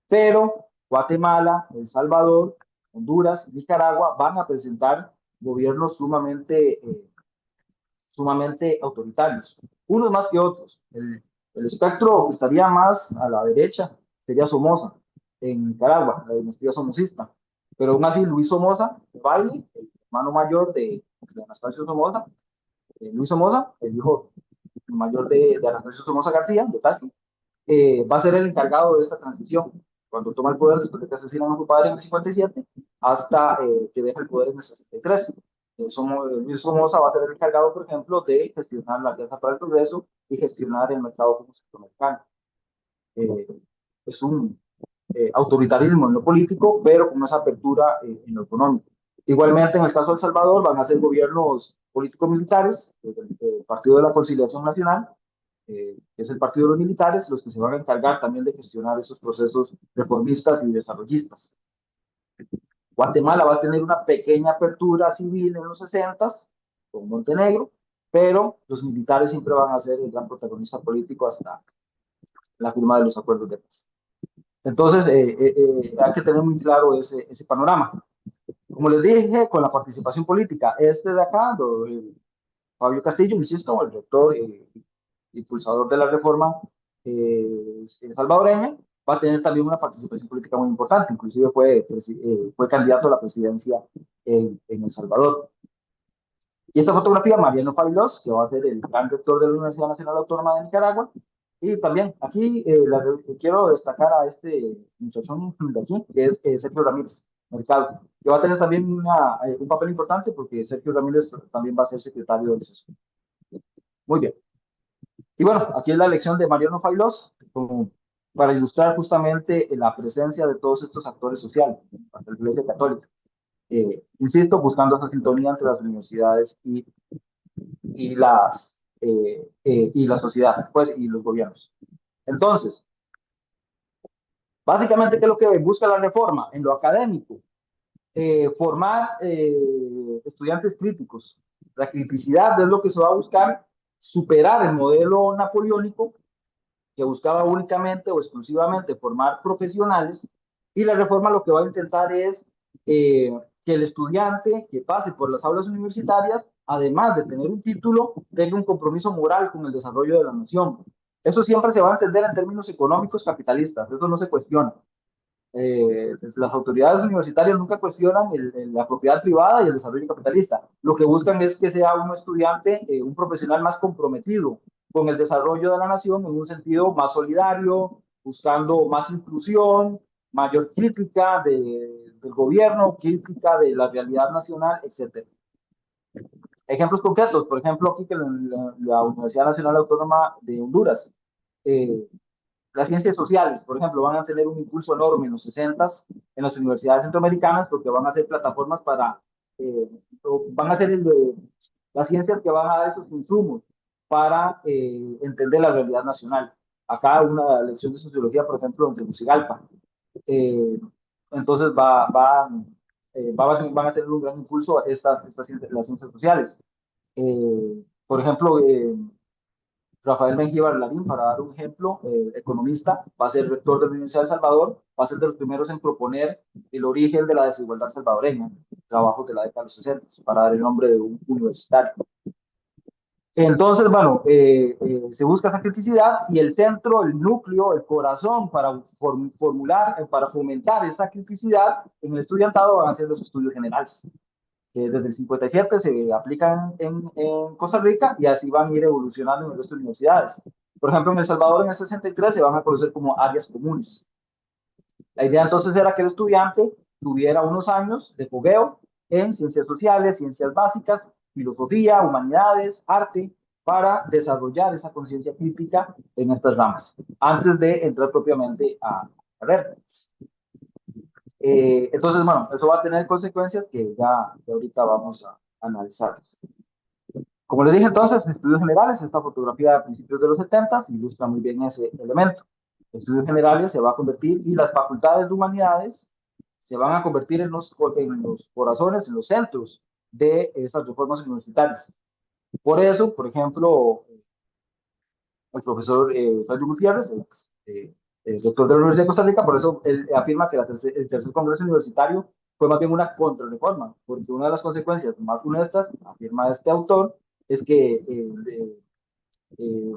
Pero Guatemala, El Salvador, Honduras, Nicaragua van a presentar gobiernos sumamente autoritarios, unos más que otros. El espectro que estaría más a la derecha sería Somoza, en Nicaragua, la dinastía somocista. Pero aún así, Luis Somoza, de Valle, el hermano mayor de Anastasio Somoza, Luis Somoza, el hijo mayor de Anastasio Somoza García, de Tacho, va a ser el encargado de esta transición. Cuando toma el poder después de que asesinan a su padre en el 57, hasta que deja el poder en el 63. Luis Somoza va a ser el encargado, por ejemplo, de gestionar la Alianza para el Progreso y gestionar el mercado centroamericano. Es un autoritarismo en lo político, pero con esa apertura en lo económico. Igualmente, en el caso de El Salvador, van a ser gobiernos político-militares, del Partido de la Conciliación Nacional, que es el Partido de los Militares, los que se van a encargar también de gestionar esos procesos reformistas y desarrollistas. Guatemala va a tener una pequeña apertura civil en los 60 con Montenegro, pero los militares siempre van a ser el gran protagonista político hasta la firma de los acuerdos de paz. Entonces, hay que tener muy claro ese panorama. Como les dije, con la participación política, este de acá, Fabio Castillo, insisto, el doctor impulsador de la reforma salvadoreña, va a tener también una participación política muy importante, inclusive fue candidato a la presidencia en El Salvador. Y esta fotografía, Mariano Favilós, que va a ser el gran rector de la Universidad Nacional Autónoma de Nicaragua. Y también aquí quiero destacar a este muchachón de aquí, que es Sergio Ramírez Mercado, que va a tener también un papel importante porque Sergio Ramírez también va a ser secretario del CESCO. Muy bien. Y bueno, aquí es la elección de Mariano Favilós, para ilustrar justamente la presencia de todos estos actores sociales, hasta la Iglesia Católica. Insisto, buscando esa sintonía entre las universidades y la sociedad, pues, y los gobiernos. Entonces, básicamente, ¿qué es lo que busca la reforma? En lo académico, formar estudiantes críticos. La criticidad es lo que se va a buscar, superar el modelo napoleónico que buscaba únicamente o exclusivamente formar profesionales, y la reforma lo que va a intentar es que el estudiante que pase por las aulas universitarias, además de tener un título, tenga un compromiso moral con el desarrollo de la nación. Eso siempre se va a entender en términos económicos capitalistas, eso no se cuestiona. Las autoridades universitarias nunca cuestionan la propiedad privada y el desarrollo capitalista. Lo que buscan es que sea un estudiante, un profesional más comprometido con el desarrollo de la nación en un sentido más solidario, buscando más inclusión, mayor crítica del gobierno, crítica de la realidad nacional, etc. Ejemplos concretos, por ejemplo, aquí que la Universidad Nacional Autónoma de Honduras, eh, las ciencias sociales, por ejemplo, van a tener un impulso enorme en los 60 en las universidades centroamericanas porque van a ser plataformas eh, van a ser las ciencias que van a dar esos insumos para entender la realidad nacional. Acá una lección de sociología, por ejemplo, en Tegucigalpa. Eh, entonces van a tener un gran impulso estas ciencias, las ciencias sociales. Por ejemplo, Rafael Mengíbar Lavín, para dar un ejemplo, economista, va a ser rector de la Universidad de El Salvador, va a ser de los primeros en proponer el origen de la desigualdad salvadoreña, trabajos de la década de los 60, para dar el nombre de un universitario. Entonces, bueno, se busca esa criticidad y el centro, el núcleo, el corazón para formular, para fomentar esa criticidad en el estudiantado van a ser los estudios generales, que desde el 57 se aplican en Costa Rica y así van a ir evolucionando en el resto de universidades. Por ejemplo, en El Salvador en el 63 se van a conocer como áreas comunes. La idea entonces era que el estudiante tuviera unos años de fogueo en ciencias sociales, ciencias básicas, filosofía, humanidades, arte, para desarrollar esa conciencia crítica en estas ramas, antes de entrar propiamente a carrera. Entonces, bueno, eso va a tener consecuencias que ahorita vamos a analizar. Como les dije entonces, estudios generales, esta fotografía de principios de los 70 ilustra muy bien ese elemento. Estudios generales se va a convertir y las facultades de humanidades se van a convertir en los corazones, en los centros de esas reformas universitarias. Por eso, por ejemplo, el profesor Fabio Gutiérrez, el doctor de la Universidad de Costa Rica, por eso él afirma que el tercer Congreso Universitario fue más bien una contrarreforma, porque una de las consecuencias más funestas, afirma este autor, es que eh,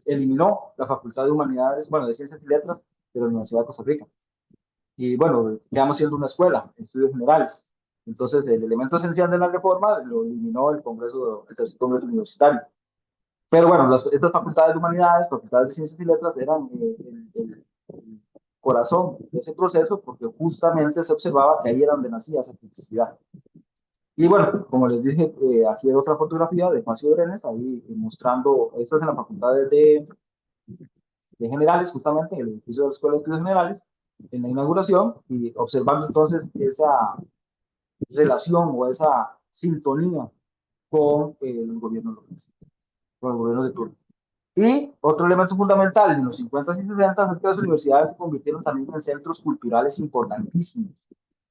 eliminó la Facultad de Humanidades, bueno, de Ciencias y Letras de la Universidad de Costa Rica. Y bueno, quedamos siendo una escuela, estudios generales. Entonces, el elemento esencial de la reforma lo eliminó el tercer Congreso Universitario. Pero bueno, estas facultades de humanidades, facultades de ciencias y letras eran el corazón de ese proceso porque justamente se observaba que ahí era donde nacía esa criticidad. Y bueno, como les dije, aquí hay otra fotografía de Macio Brenes, ahí mostrando, esto es en la facultad de generales, justamente en el edificio de la Escuela de Estudios Generales, en la inauguración, y observando entonces esa relación o esa sintonía con el gobierno local, con el gobierno de turno. Y otro elemento fundamental en los 50 y 60 es que las universidades se convirtieron también en centros culturales importantísimos.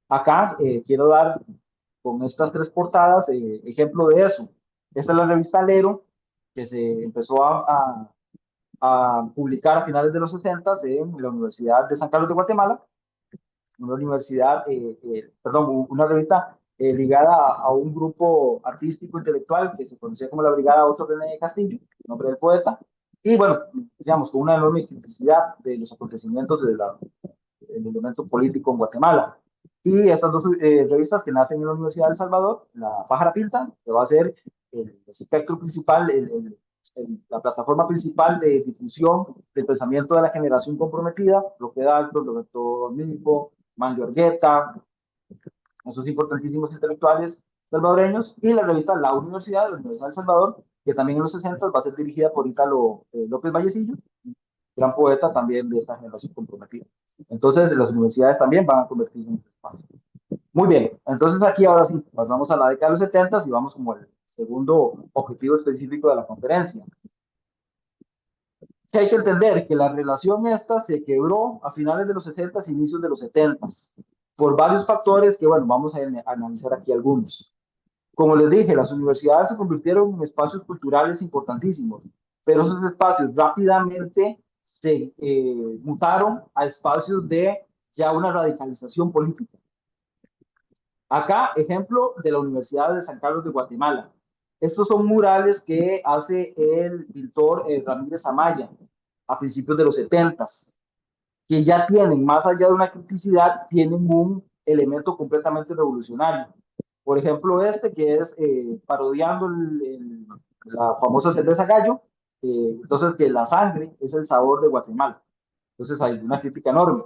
Acá quiero dar con estas tres portadas ejemplo de eso. Esta es la revista Alero, que se empezó a publicar a finales de los 60 en la Universidad de San Carlos de Guatemala, una universidad, perdón, una revista ligada a un grupo artístico intelectual que se conocía como la Brigada Otto René Castillo, nombre del poeta, y bueno, digamos, con una enorme criticidad de los acontecimientos del elemento político en Guatemala. Y estas dos revistas que nacen en la Universidad de El Salvador, La Pájara Pinta, que va a ser el espectro principal, la plataforma principal de difusión del pensamiento de la generación comprometida, Roque Dalton, Roberto Milpo, Manlio Argueta, esos importantísimos intelectuales salvadoreños, y la revista La Universidad, de la Universidad de El Salvador, que también en los 60 va a ser dirigida por Ítalo López Vallecillo, gran poeta también de esta generación comprometida. Entonces, las universidades también van a convertirse en este espacio. Muy bien, entonces aquí ahora sí, pasamos a la década de los 70 y vamos como el segundo objetivo específico de la conferencia. Que hay que entender que la relación esta se quebró a finales de los 60 y inicios de los 70 por varios factores que, bueno, vamos a analizar aquí algunos. Como les dije, las universidades se convirtieron en espacios culturales importantísimos, pero esos espacios rápidamente se mutaron a espacios de ya una radicalización política. Acá, ejemplo de la Universidad de San Carlos de Guatemala. Estos son murales que hace el pintor Ramírez Amaya a principios de los 70, que ya tienen, más allá de una criticidad, tienen un elemento completamente revolucionario. Por ejemplo, este que es parodiando la famosa cerveza gallo, entonces que la sangre es el sabor de Guatemala. Entonces hay una crítica enorme.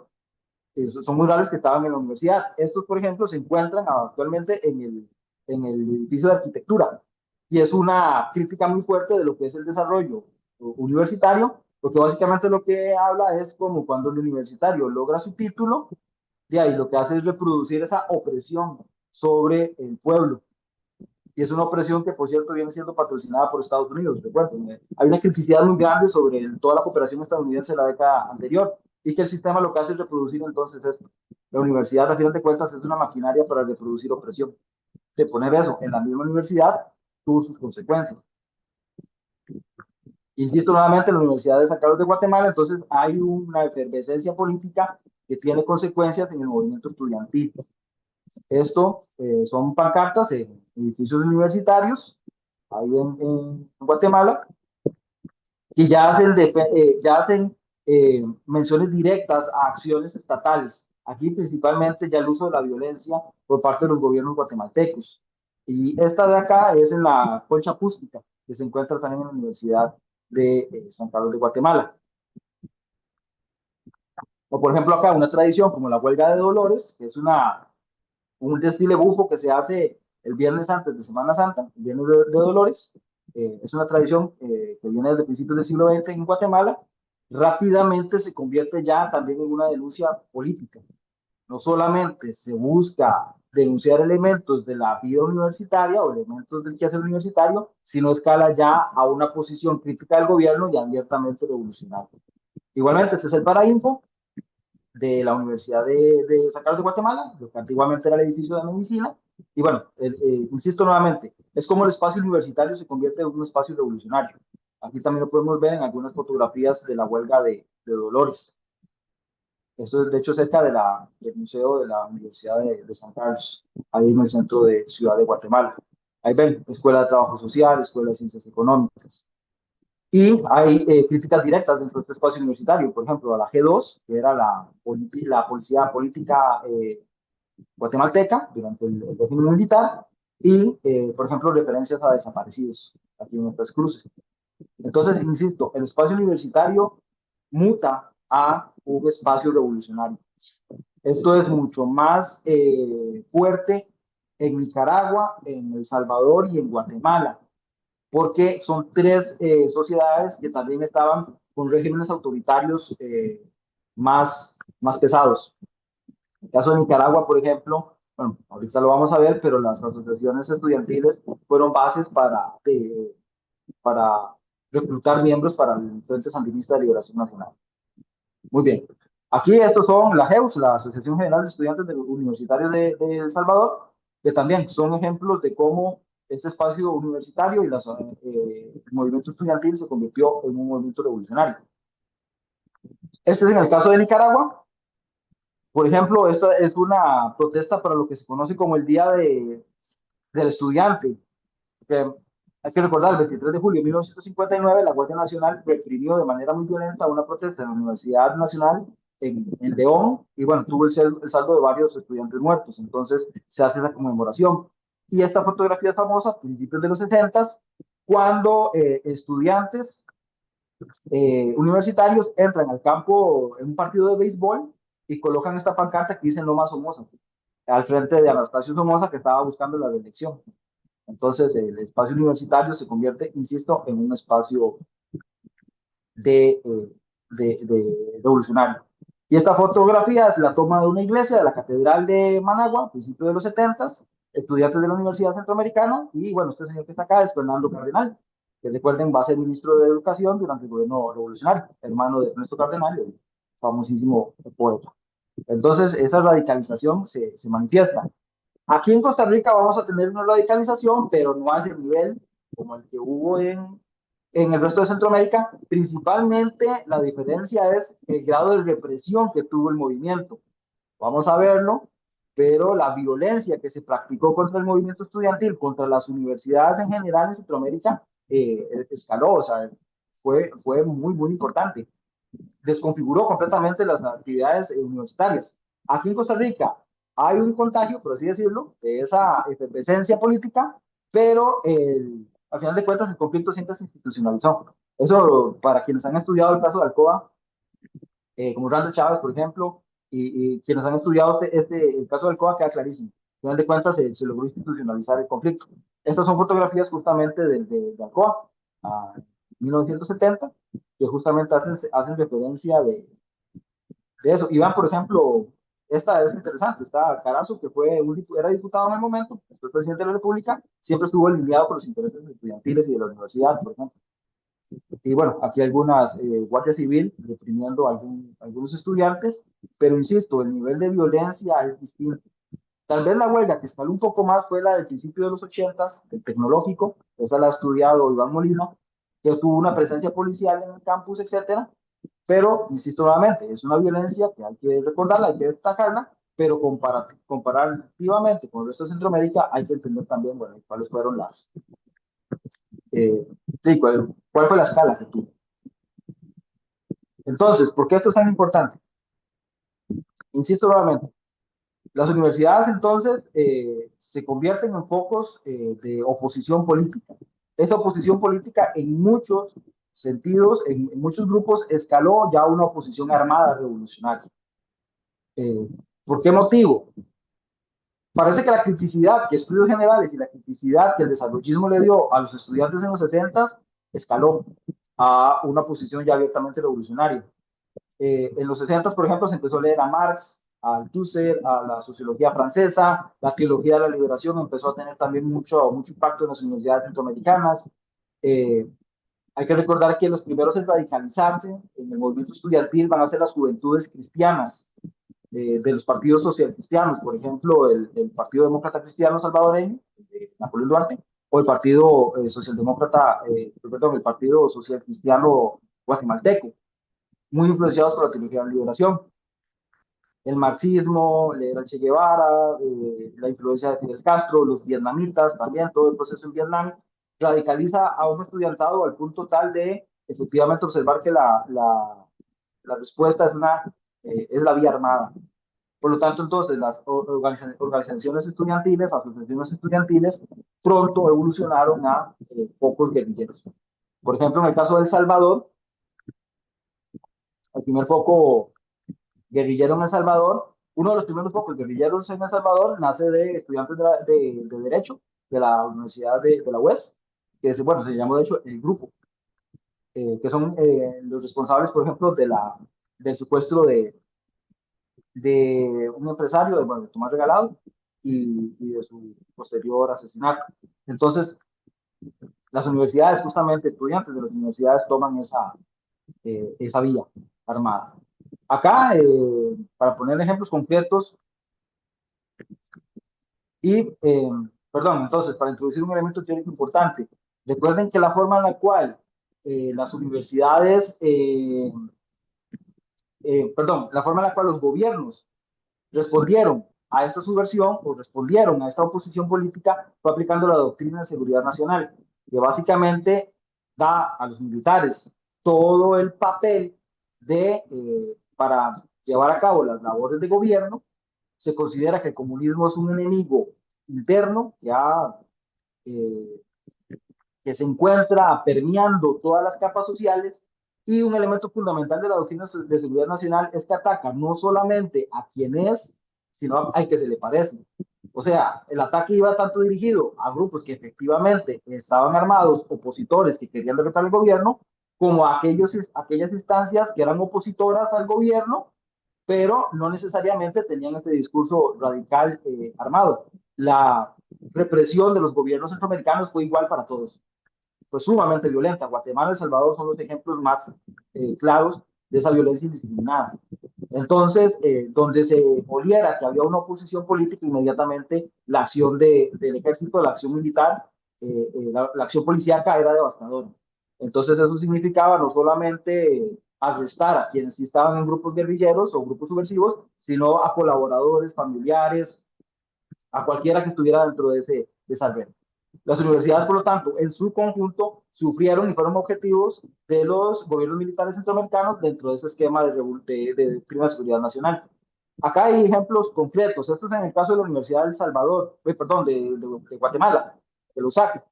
Son murales que estaban en la universidad. Estos, por ejemplo, se encuentran actualmente en el edificio de arquitectura. Y es una crítica muy fuerte de lo que es el desarrollo universitario, porque básicamente lo que habla es como cuando el universitario logra su título, y ahí lo que hace es reproducir esa opresión sobre el pueblo. Y es una opresión que, por cierto, viene siendo patrocinada por Estados Unidos. Recuerden, hay una criticidad muy grande sobre toda la cooperación estadounidense en la década anterior y que el sistema lo que hace es reproducir entonces esto. La universidad, a final de cuentas, es una maquinaria para reproducir opresión. De poner eso en la misma universidad tuvo sus consecuencias. Insisto nuevamente, en la Universidad de San Carlos de Guatemala, entonces hay una efervescencia política que tiene consecuencias en el movimiento estudiantil. Esto son pancartas en edificios universitarios, ahí en Guatemala, y ya hacen menciones directas a acciones estatales. Aquí principalmente ya el uso de la violencia por parte de los gobiernos guatemaltecos. Y esta de acá es en la Concha Acústica, que se encuentra también en la Universidad de San Carlos de Guatemala. O por ejemplo acá una tradición como la huelga de Dolores, que es un desfile bufo que se hace el viernes antes de Semana Santa, el viernes de Dolores. Es una tradición que viene desde principios del siglo XX en Guatemala. Rápidamente se convierte ya también en una denuncia política. No solamente se busca denunciar elementos de la vida universitaria o elementos del quehacer universitario, sino escala ya a una posición crítica del gobierno y abiertamente revolucionaria. Igualmente, este es el Parainfo de la Universidad de San Carlos de Guatemala, lo que antiguamente era el edificio de medicina. Y bueno, insisto nuevamente, es como el espacio universitario se convierte en un espacio revolucionario. Aquí también lo podemos ver en algunas fotografías de la huelga de Dolores. Esto es, de hecho, cerca del Museo de la Universidad de San Carlos, ahí en el centro de Ciudad de Guatemala. Ahí ven, Escuela de Trabajo Social, Escuela de Ciencias Económicas. Y hay críticas directas dentro de este espacio universitario, por ejemplo, a la G2, que era la policía política guatemalteca durante el régimen militar, y, por ejemplo, referencias a desaparecidos aquí en estas cruces. Entonces, insisto, el espacio universitario muta a un espacio revolucionario. Esto es mucho más fuerte en Nicaragua, en El Salvador y en Guatemala, porque son tres sociedades que también estaban con regímenes autoritarios más pesados. En el caso de Nicaragua, por ejemplo, bueno, ahorita lo vamos a ver, pero las asociaciones estudiantiles fueron bases para reclutar miembros para el Frente Sandinista de Liberación Nacional. Muy bien. Aquí estos son la GEUS, la Asociación General de Estudiantes Universitarios de El Salvador, que también son ejemplos de cómo este espacio universitario y el movimiento estudiantil se convirtió en un movimiento revolucionario. Este es en el caso de Nicaragua. Por ejemplo, esta es una protesta para lo que se conoce como el Día del Estudiante. Que hay que recordar, el 23 de julio de 1959, la Guardia Nacional reprimió de manera muy violenta una protesta en la Universidad Nacional en León, y bueno, tuvo el saldo de varios estudiantes muertos. Entonces se hace esa conmemoración. Y esta fotografía es famosa a principios de los 60, cuando estudiantes universitarios entran al campo en un partido de béisbol y colocan esta pancarta que dice "No más Somoza", al frente de Anastasio Somoza, que estaba buscando la reelección. Entonces, el espacio universitario se convierte, insisto, en un espacio de, eh, de revolucionario. Y esta fotografía es la toma de una iglesia de la Catedral de Managua, a principios de los 70, estudiantes de la Universidad Centroamericana, y bueno, este señor que está acá es Fernando Cardenal, que recuerden va a ser ministro de Educación durante el gobierno revolucionario, hermano de Ernesto Cardenal, el famosísimo poeta. Entonces, esa radicalización se manifiesta. Aquí en Costa Rica vamos a tener una radicalización, pero no a ese nivel como el que hubo en el resto de Centroamérica. Principalmente la diferencia es el grado de represión que tuvo el movimiento. Vamos a verlo, pero la violencia que se practicó contra el movimiento estudiantil, contra las universidades en general en Centroamérica, escaló, o sea, fue muy, muy importante. Desconfiguró completamente las actividades universitarias. Aquí en Costa Rica hay un contagio, por así decirlo, de esa efervescencia política, pero al final de cuentas el conflicto siempre se institucionalizó. Eso, para quienes han estudiado el caso de Alcoa, como Randall Chávez, por ejemplo, y quienes han estudiado el caso de Alcoa, queda clarísimo. Al final de cuentas se logró institucionalizar el conflicto. Estas son fotografías justamente de Alcoa, a 1970, que justamente hacen referencia de eso. Iván, por ejemplo, esta es interesante, está Carazo, que era diputado en el momento, después presidente de la República, siempre estuvo alineado con los intereses estudiantiles y de la universidad, por ejemplo. Y bueno, aquí algunas guardias civil reprimiendo algunos estudiantes, pero insisto, el nivel de violencia es distinto. Tal vez la huelga que escaló un poco más fue la del principio de los 80, el tecnológico, esa la ha estudiado Iván Molina, que tuvo una presencia policial en el campus, etcétera, pero, insisto nuevamente, es una violencia que hay que recordarla, hay que destacarla, pero comparativamente con el resto de Centroamérica hay que entender también, bueno, cuáles fueron eh, sí, cuál fue la escala que tuvo. Entonces, ¿por qué esto es tan importante? Insisto nuevamente, las universidades entonces se convierten en focos de oposición política. Esa oposición política en muchos sentidos, en muchos grupos, escaló ya a una oposición armada revolucionaria. Eh, ¿Por qué motivo? Parece que la criticidad que estudios generales y la criticidad que el desarrollismo le dio a los estudiantes en los 60 escaló a una posición ya abiertamente revolucionaria. En los 60, por ejemplo, se empezó a leer a Marx, a Althusser, a la sociología francesa, la teología de la liberación empezó a tener también mucho impacto en las universidades centroamericanas. Eh, Hay que recordar que los primeros en radicalizarse en el movimiento estudiantil van a ser las juventudes cristianas de los partidos social cristianos, por ejemplo, el Partido Demócrata Cristiano Salvadoreño, de Napoleón Duarte, o el Partido Socialdemócrata, perdón, el Partido Social Cristiano Guatemalteco, muy influenciados por la teología de la liberación. El marxismo, leer a Che Guevara, la influencia de Fidel Castro, los vietnamitas también, todo el proceso en Vietnam, radicaliza a un estudiantado al punto tal de efectivamente observar que la respuesta es la vía armada. Por lo tanto, entonces, las organizaciones estudiantiles, asociaciones estudiantiles, pronto evolucionaron a focos guerrilleros. Por ejemplo, en el caso de El Salvador, el primer foco guerrillero en El Salvador, uno de los primeros focos guerrilleros en El Salvador nace de estudiantes de Derecho de la Universidad de la UES, que es, bueno, se llamó de hecho el grupo, que son los responsables, por ejemplo, del secuestro de un empresario, bueno, de Tomás Regalado, y de su posterior asesinato. Entonces, las universidades, justamente estudiantes de las universidades toman esa vía armada. Acá, para poner ejemplos concretos, y, perdón, entonces, para introducir un elemento teórico importante, recuerden que la forma en la cual las universidades, perdón, la forma en la cual los gobiernos respondieron a esta subversión o respondieron a esta oposición política fue aplicando la doctrina de seguridad nacional, que básicamente da a los militares todo el papel para llevar a cabo las labores de gobierno. Se considera que el comunismo es un enemigo interno eh, que se encuentra permeando todas las capas sociales, y un elemento fundamental de la doctrina de seguridad nacional es que ataca no solamente a quien es, sino a que se le parece. O sea, el ataque iba tanto dirigido a grupos que efectivamente estaban armados, opositores que querían derrotar al gobierno, como a aquellas instancias que eran opositoras al gobierno, pero no necesariamente tenían este discurso radical armado. La represión de los gobiernos centroamericanos fue igual para todos, pues sumamente violenta. Guatemala y El Salvador son los ejemplos más claros de esa violencia indiscriminada. Entonces, donde se oliera que había una oposición política, inmediatamente la acción del ejército, la acción militar, la acción policíaca era devastadora. Entonces, eso significaba no solamente arrestar a quienes sí estaban en grupos guerrilleros o grupos subversivos, sino a colaboradores, familiares, a cualquiera que estuviera dentro de esa red. Las universidades, por lo tanto, en su conjunto, sufrieron y fueron objetivos de los gobiernos militares centroamericanos dentro de ese esquema de doctrina de seguridad nacional. Acá hay ejemplos concretos. Esto es en el caso de la Universidad de El Salvador, perdón, de Guatemala, de los USAC.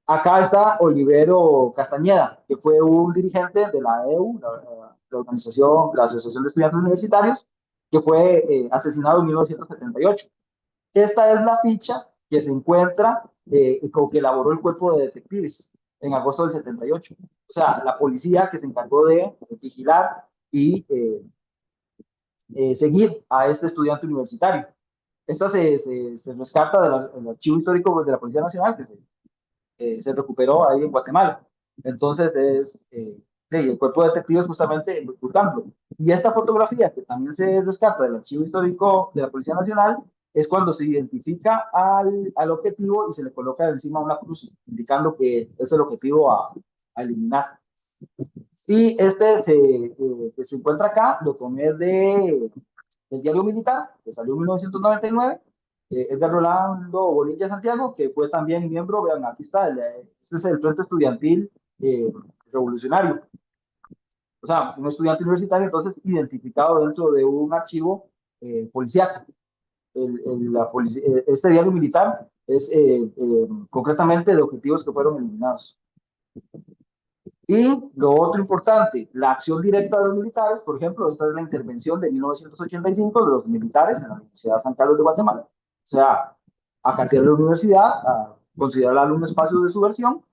Acá está Olivero Castañeda, que fue un dirigente de la EU, la organización, la Asociación de Estudiantes Universitarios, que fue asesinado en 1978. Esta es la ficha que se encuentra o que elaboró el cuerpo de detectives en agosto del 78. O sea, la policía que se encargó de vigilar y seguir a este estudiante universitario. Esta se rescata del archivo histórico de la Policía Nacional, que se recuperó ahí en Guatemala. Entonces el cuerpo de detectives justamente buscándolo. Y esta fotografía que también se rescata del archivo histórico de la Policía Nacional es cuando se identifica al objetivo y se le coloca encima una cruz, indicando que es el objetivo a eliminar. Y que se encuentra acá, lo tomé del diario militar, que salió en 1999, Edgar Rolando Bonilla Santiago, que fue también miembro, vean, aquí está, este es el Frente Estudiantil Revolucionario. O sea, un estudiante universitario, entonces, identificado dentro de un archivo policial. Este diario militar es concretamente de objetivos que fueron eliminados. Y lo otro importante, la acción directa de los militares, por ejemplo, esta es la intervención de 1985 de los militares en la Universidad de San Carlos de Guatemala. O sea, acatear la universidad, a considerarla un espacio de subversión,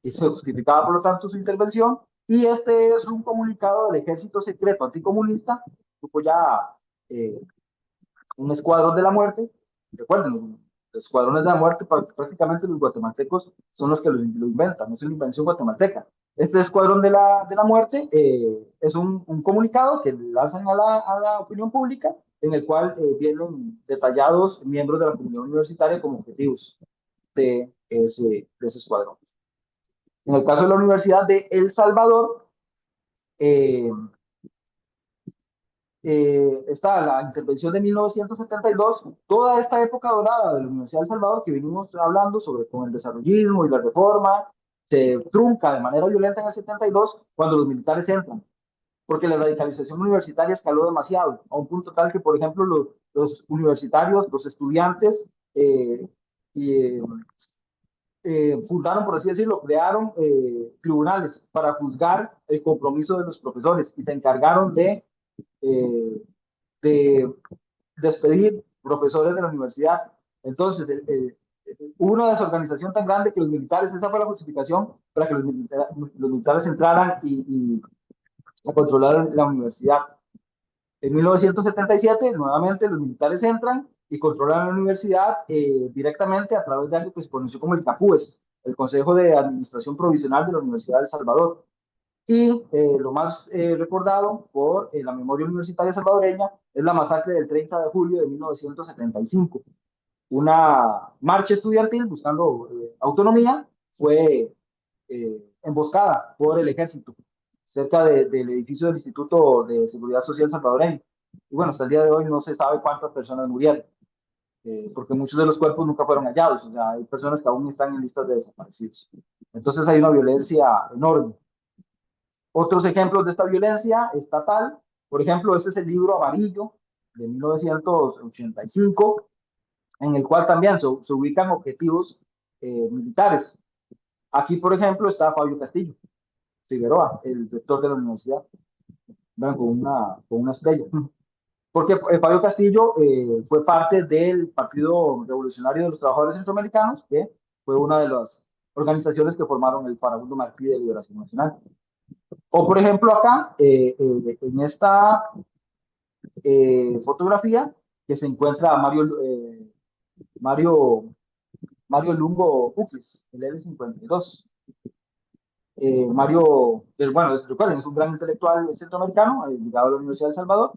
y se justificaba, por lo tanto, su intervención. Y este es un comunicado del Ejército Secreto Anticomunista, grupo ya, eh, un escuadrón de la muerte. Recuerden, los escuadrones de la muerte, prácticamente los guatemaltecos son los que lo inventan, no es una invención guatemalteca. Este escuadrón de la muerte es un comunicado que lanzan a la opinión pública, en el cual vienen detallados miembros de la comunidad universitaria como objetivos de ese escuadrón. En el caso de la Universidad de El Salvador, eh, está la intervención de 1972, toda esta época dorada de la Universidad de El Salvador que venimos hablando sobre con el desarrollismo y la reforma, se trunca de manera violenta en el 72 cuando los militares entran, porque la radicalización universitaria escaló demasiado, a un punto tal que, por ejemplo, los universitarios, los estudiantes, eh, y, fundaron, por así decirlo, crearon tribunales para juzgar el compromiso de los profesores y se encargaron eh, de despedir profesores de la universidad. Entonces, hubo una desorganización tan grande que los militares, esa fue la justificación para que los militares entraran y a controlar la universidad. En 1977, nuevamente, los militares entran y controlan la universidad directamente a través de algo que se conoció como el CAPUES, el Consejo de Administración Provisional de la Universidad de El Salvador. Y lo más recordado por la memoria universitaria salvadoreña es la masacre del 30 de julio de 1975. Una marcha estudiantil buscando autonomía fue emboscada por el ejército cerca del edificio del Instituto de Seguridad Social salvadoreño. Y bueno, hasta el día de hoy no se sabe cuántas personas murieron, porque muchos de los cuerpos nunca fueron hallados. O sea, hay personas que aún están en listas de desaparecidos. Entonces hay una violencia enorme. Otros ejemplos de esta violencia estatal, por ejemplo, este es el libro amarillo de 1985, en el cual también se ubican objetivos militares. Aquí, por ejemplo, está Fabio Castillo Figueroa, el rector de la universidad, ¿verdad? Con una estrella. Porque Fabio Castillo fue parte del Partido Revolucionario de los Trabajadores Centroamericanos, que fue una de las organizaciones que formaron el Farabundo Martí de Liberación Nacional. O, por ejemplo, acá, en esta fotografía, que se encuentra Mario, Mario Lungo Uclis, el L52. Mario, bueno, recuerden, es un gran intelectual centroamericano, ligado a la Universidad de El Salvador,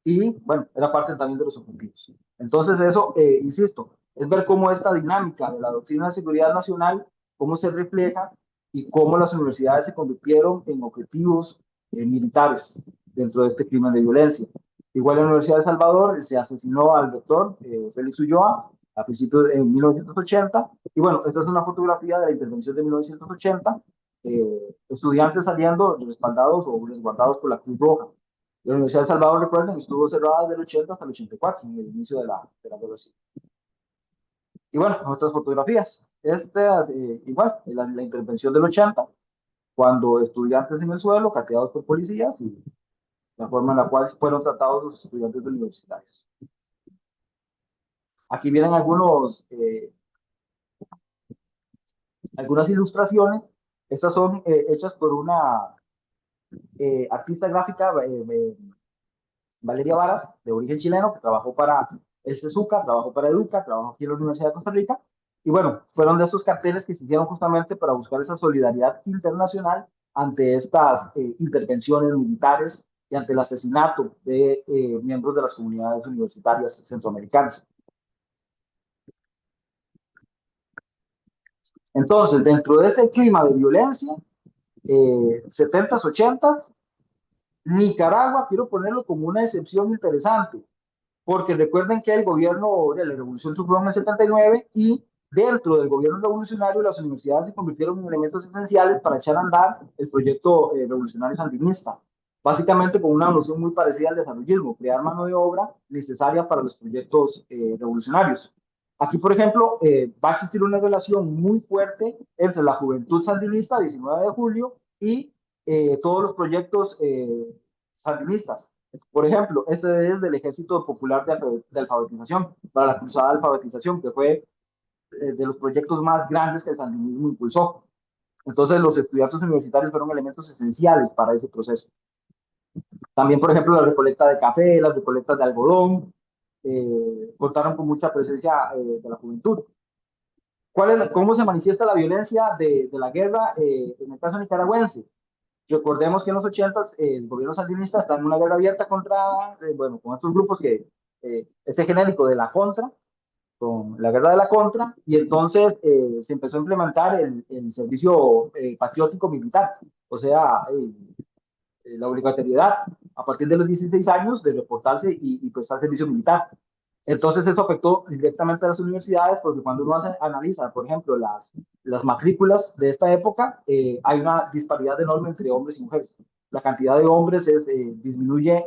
y bueno, era parte también de los objetivos. Entonces, eso, insisto, es ver cómo esta dinámica de la doctrina de seguridad nacional, cómo se refleja y cómo las universidades se convirtieron en objetivos militares dentro de este crimen de violencia. Igual en la Universidad de El Salvador se asesinó al doctor Félix Ulloa a principios de 1980. Y bueno, esta es una fotografía de la intervención de 1980, estudiantes saliendo respaldados o resguardados por la Cruz Roja. La Universidad de El Salvador, recuerden, estuvo cerrada desde el 80 hasta el 84, en el inicio de la guerra civil. Y bueno, otras fotografías. Esta, igual, la intervención del 80, cuando estudiantes en el suelo, cateados por policías, y la forma en la cual fueron tratados los estudiantes universitarios. Aquí vienen algunas ilustraciones. Estas son hechas por una artista gráfica, Valeria Varas, de origen chileno, que trabajó para el CESUCA, trabajó para EDUCA, trabajó aquí en la Universidad de Costa Rica. Y bueno, fueron de esos carteles que se hicieron justamente para buscar esa solidaridad internacional ante estas intervenciones militares y ante el asesinato de miembros de las comunidades universitarias centroamericanas. Entonces, dentro de ese clima de violencia, 70s, 80s, Nicaragua, quiero ponerlo como una excepción interesante, porque recuerden que el gobierno de la revolución surgió en el 79 y dentro del gobierno revolucionario las universidades se convirtieron en elementos esenciales para echar a andar el proyecto revolucionario sandinista, básicamente con una noción muy parecida al desarrollismo, crear mano de obra necesaria para los proyectos revolucionarios. Aquí, por ejemplo, va a existir una relación muy fuerte entre la juventud sandinista, 19 de julio, y todos los proyectos sandinistas. Por ejemplo, este es del Ejército Popular de Alfabetización, para la Cruzada de Alfabetización, que fue de los proyectos más grandes que el sandinismo impulsó. Entonces, los estudiantes universitarios fueron elementos esenciales para ese proceso. También, por ejemplo, la recolecta de café, las recolectas de algodón, contaron con mucha presencia de la juventud. ¿Cómo se manifiesta la violencia de la guerra en el caso nicaragüense? Recordemos que en los 80 el gobierno sandinista está en una guerra abierta bueno, con estos grupos que, ese genérico de la contra, con la guerra de la contra, y entonces se empezó a implementar el servicio patriótico militar, o sea, la obligatoriedad a partir de los 16 años de reportarse y prestar servicio militar. Entonces eso afectó directamente a las universidades porque cuando uno analiza, por ejemplo, las matrículas de esta época, hay una disparidad enorme entre hombres y mujeres. La cantidad de hombres disminuye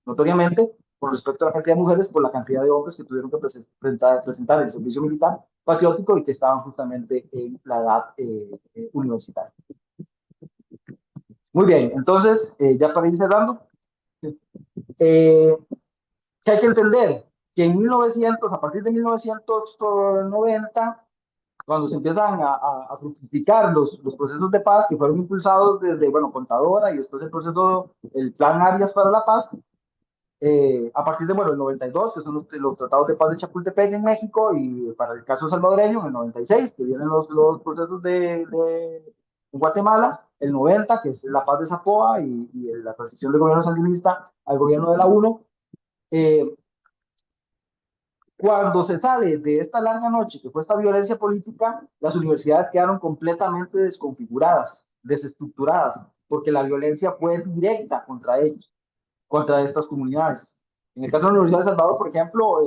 notoriamente con respecto a la cantidad de mujeres por la cantidad de hombres que tuvieron que presentar el servicio militar patriótico y que estaban justamente en la edad universitaria. Muy bien, entonces, ya para ir cerrando, eh, que hay que entender que en 1900, a partir de 1990, cuando se empiezan a fructificar los procesos de paz que fueron impulsados desde, bueno, Contadora y después el proceso, el Plan Arias para la Paz, a partir de, bueno, el 92, que son los tratados de paz de Chapultepec en México, y para el caso salvadoreño, en el 96, que vienen los procesos en Guatemala, el 90, que es la paz de Zapoa y la transición del gobierno sandinista al gobierno de la UNO. Eh, Cuando se sale de esta larga noche, que fue esta violencia política, las universidades quedaron completamente desconfiguradas, desestructuradas, porque la violencia fue directa contra ellos, contra estas comunidades. En el caso de la Universidad de Salvador, por ejemplo,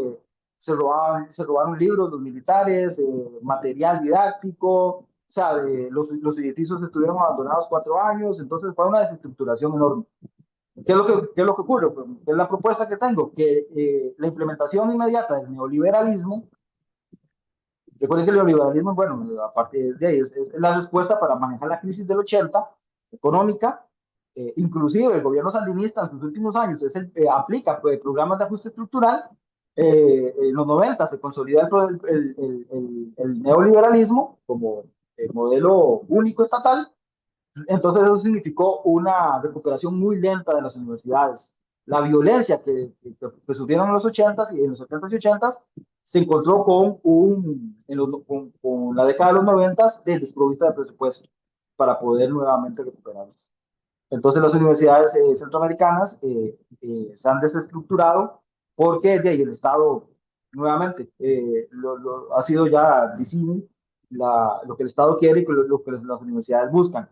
se robaron libros los militares, material didáctico, o sea, los edificios estuvieron abandonados 4 años, entonces fue una desestructuración enorme. ¿Qué es lo que ocurre? Pues, es la propuesta que tengo, que la implementación inmediata del neoliberalismo, recuerden que el neoliberalismo, bueno, aparte de ahí, es la respuesta para manejar la crisis del 80, económica, inclusive el gobierno sandinista en sus últimos años aplica pues, programas de ajuste estructural, en los 90 se consolida el neoliberalismo como el modelo único estatal. Entonces eso significó una recuperación muy lenta de las universidades. La violencia que sufrieron en los 80s y en los 70s y 80s se encontró con la década de los 90s de desprovista de presupuesto para poder nuevamente recuperarlas. Entonces las universidades centroamericanas se han desestructurado porque de ahí el Estado nuevamente ha sido ya disímil lo que el Estado quiere y lo que las universidades buscan.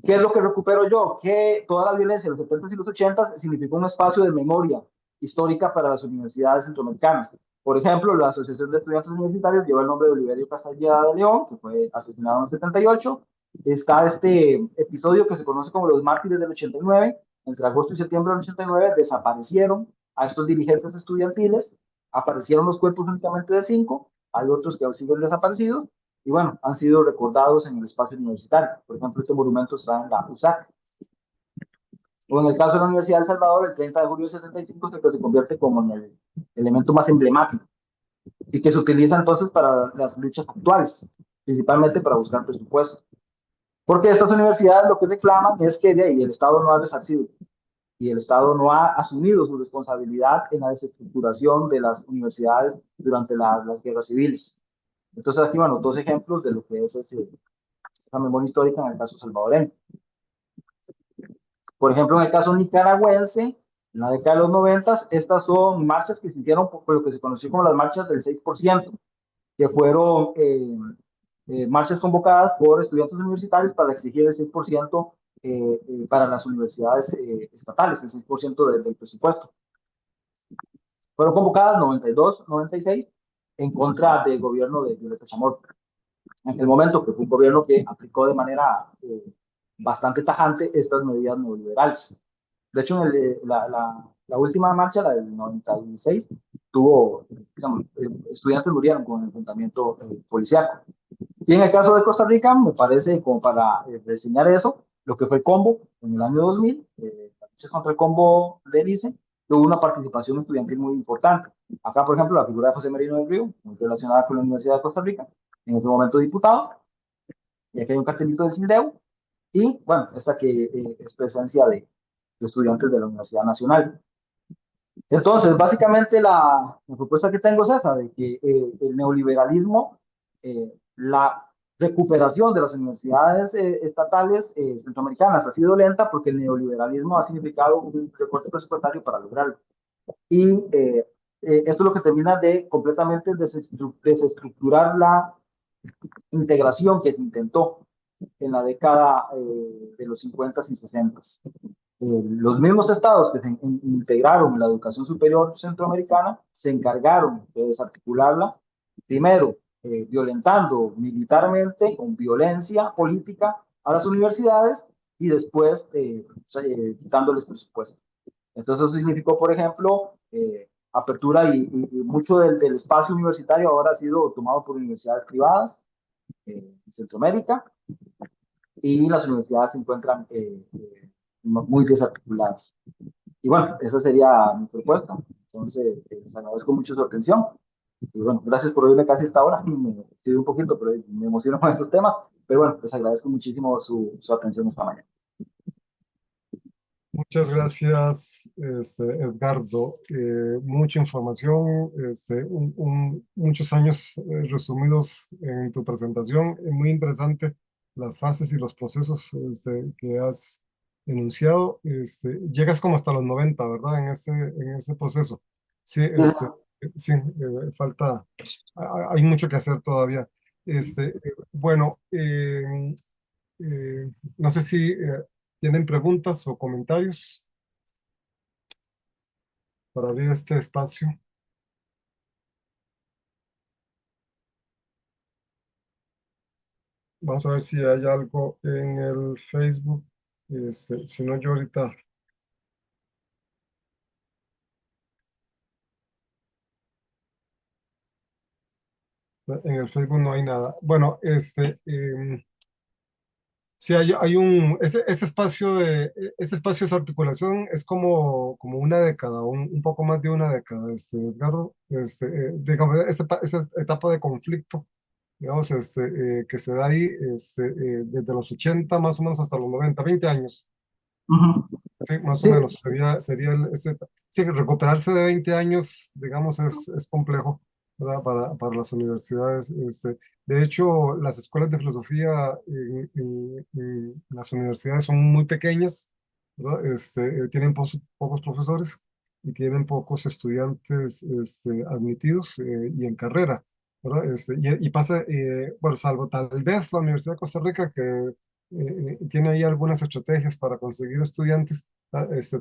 ¿Qué es lo que recupero yo? Que toda la violencia de los 70s y los 80s significó un espacio de memoria histórica para las universidades centroamericanas. Por ejemplo, la Asociación de Estudiantes Universitarios lleva el nombre de Oliverio Casalla de León, que fue asesinado en el 78. Está este episodio que se conoce como los mártires del 89. Entre agosto y septiembre del 89 desaparecieron a estos dirigentes estudiantiles, aparecieron los cuerpos únicamente de 5, hay otros que aún siguen desaparecidos, y bueno, han sido recordados en el espacio universitario. Por ejemplo, este monumento está en la USAC. O en el caso de la Universidad de El Salvador, el 30 de julio del 75 se convierte como en el elemento más emblemático y que se utiliza entonces para las luchas actuales, principalmente para buscar presupuesto. Porque estas universidades lo que reclaman es que de ahí el Estado no ha resarcido y el Estado no ha asumido su responsabilidad en la desestructuración de las universidades durante las guerras civiles. Entonces aquí, bueno, dos ejemplos de lo que es esa memoria histórica en el caso salvadoreño. Por ejemplo, en el caso nicaragüense, en la década de los 90, estas son marchas que se hicieron por lo que se conoció como las marchas del 6%, que fueron marchas convocadas por estudiantes universitarios para exigir el 6% para las universidades estatales, el 6% del presupuesto. Fueron convocadas 92, 96 en contra del gobierno de Violeta Chamorro. En aquel momento, que fue un gobierno que aplicó de manera bastante tajante estas medidas neoliberales. De hecho, la última marcha, la del 96, tuvo, digamos, estudiantes murieron con el enfrentamiento policial. Y en el caso de Costa Rica, me parece, como para reseñar eso, lo que fue el combo en el año 2000, la lucha contra el combo del ICE, tuvo una participación estudiantil muy importante. Acá, por ejemplo, la figura de José Merino del Río, muy relacionada con la Universidad de Costa Rica, en ese momento diputado, y aquí hay un cartelito del CINDEU, y bueno, esta que es presencia de estudiantes de la Universidad Nacional. Entonces, básicamente la propuesta que tengo es esa, de que el neoliberalismo, la recuperación de las universidades estatales centroamericanas ha sido lenta porque el neoliberalismo ha significado un recorte presupuestario para lograrlo. Y esto es lo que termina de completamente desestructurar la integración que se intentó en la década de los 50 y 60. Los mismos estados que se integraron en la educación superior centroamericana se encargaron de desarticularla, primero violentando militarmente, con violencia política a las universidades y después quitándoles presupuesto. Entonces eso significó, por ejemplo, apertura y mucho del espacio universitario ahora ha sido tomado por universidades privadas en Centroamérica y las universidades se encuentran muy desarticuladas. Y bueno, esa sería mi propuesta. Entonces, les agradezco mucho su atención. Y bueno, gracias por oírme casi esta hora. Me estoy un poquito, pero me emociono con estos temas. Pero bueno, les agradezco muchísimo su atención esta mañana. Muchas gracias, Edgardo. Mucha información, muchos años resumidos en tu presentación. Muy interesante las fases y los procesos que has enunciado. Llegas como hasta los 90, ¿verdad? En ese proceso. Sí, sí, falta, hay mucho que hacer todavía. Bueno, no sé si tienen preguntas o comentarios para abrir este espacio. Vamos a ver si hay algo en el Facebook. Si no, yo ahorita en el Facebook no hay nada. Bueno, sí hay ese espacio de articulación es como una década, un poco más de una década, Edgardo, digamos, esta etapa de conflicto, digamos, que se da ahí, desde los 80 más o menos hasta los 90, 20 años. Ujú. Sí, más o Sí, menos, sería sí, recuperarse de 20 años, digamos, es complejo, ¿verdad? Para las universidades. De hecho, las escuelas de filosofía en las universidades son muy pequeñas, ¿verdad? Tienen pocos profesores y tienen pocos estudiantes admitidos y en carrera, ¿verdad? Y pasa, bueno, salvo tal vez la Universidad de Costa Rica, que tiene ahí algunas estrategias para conseguir estudiantes.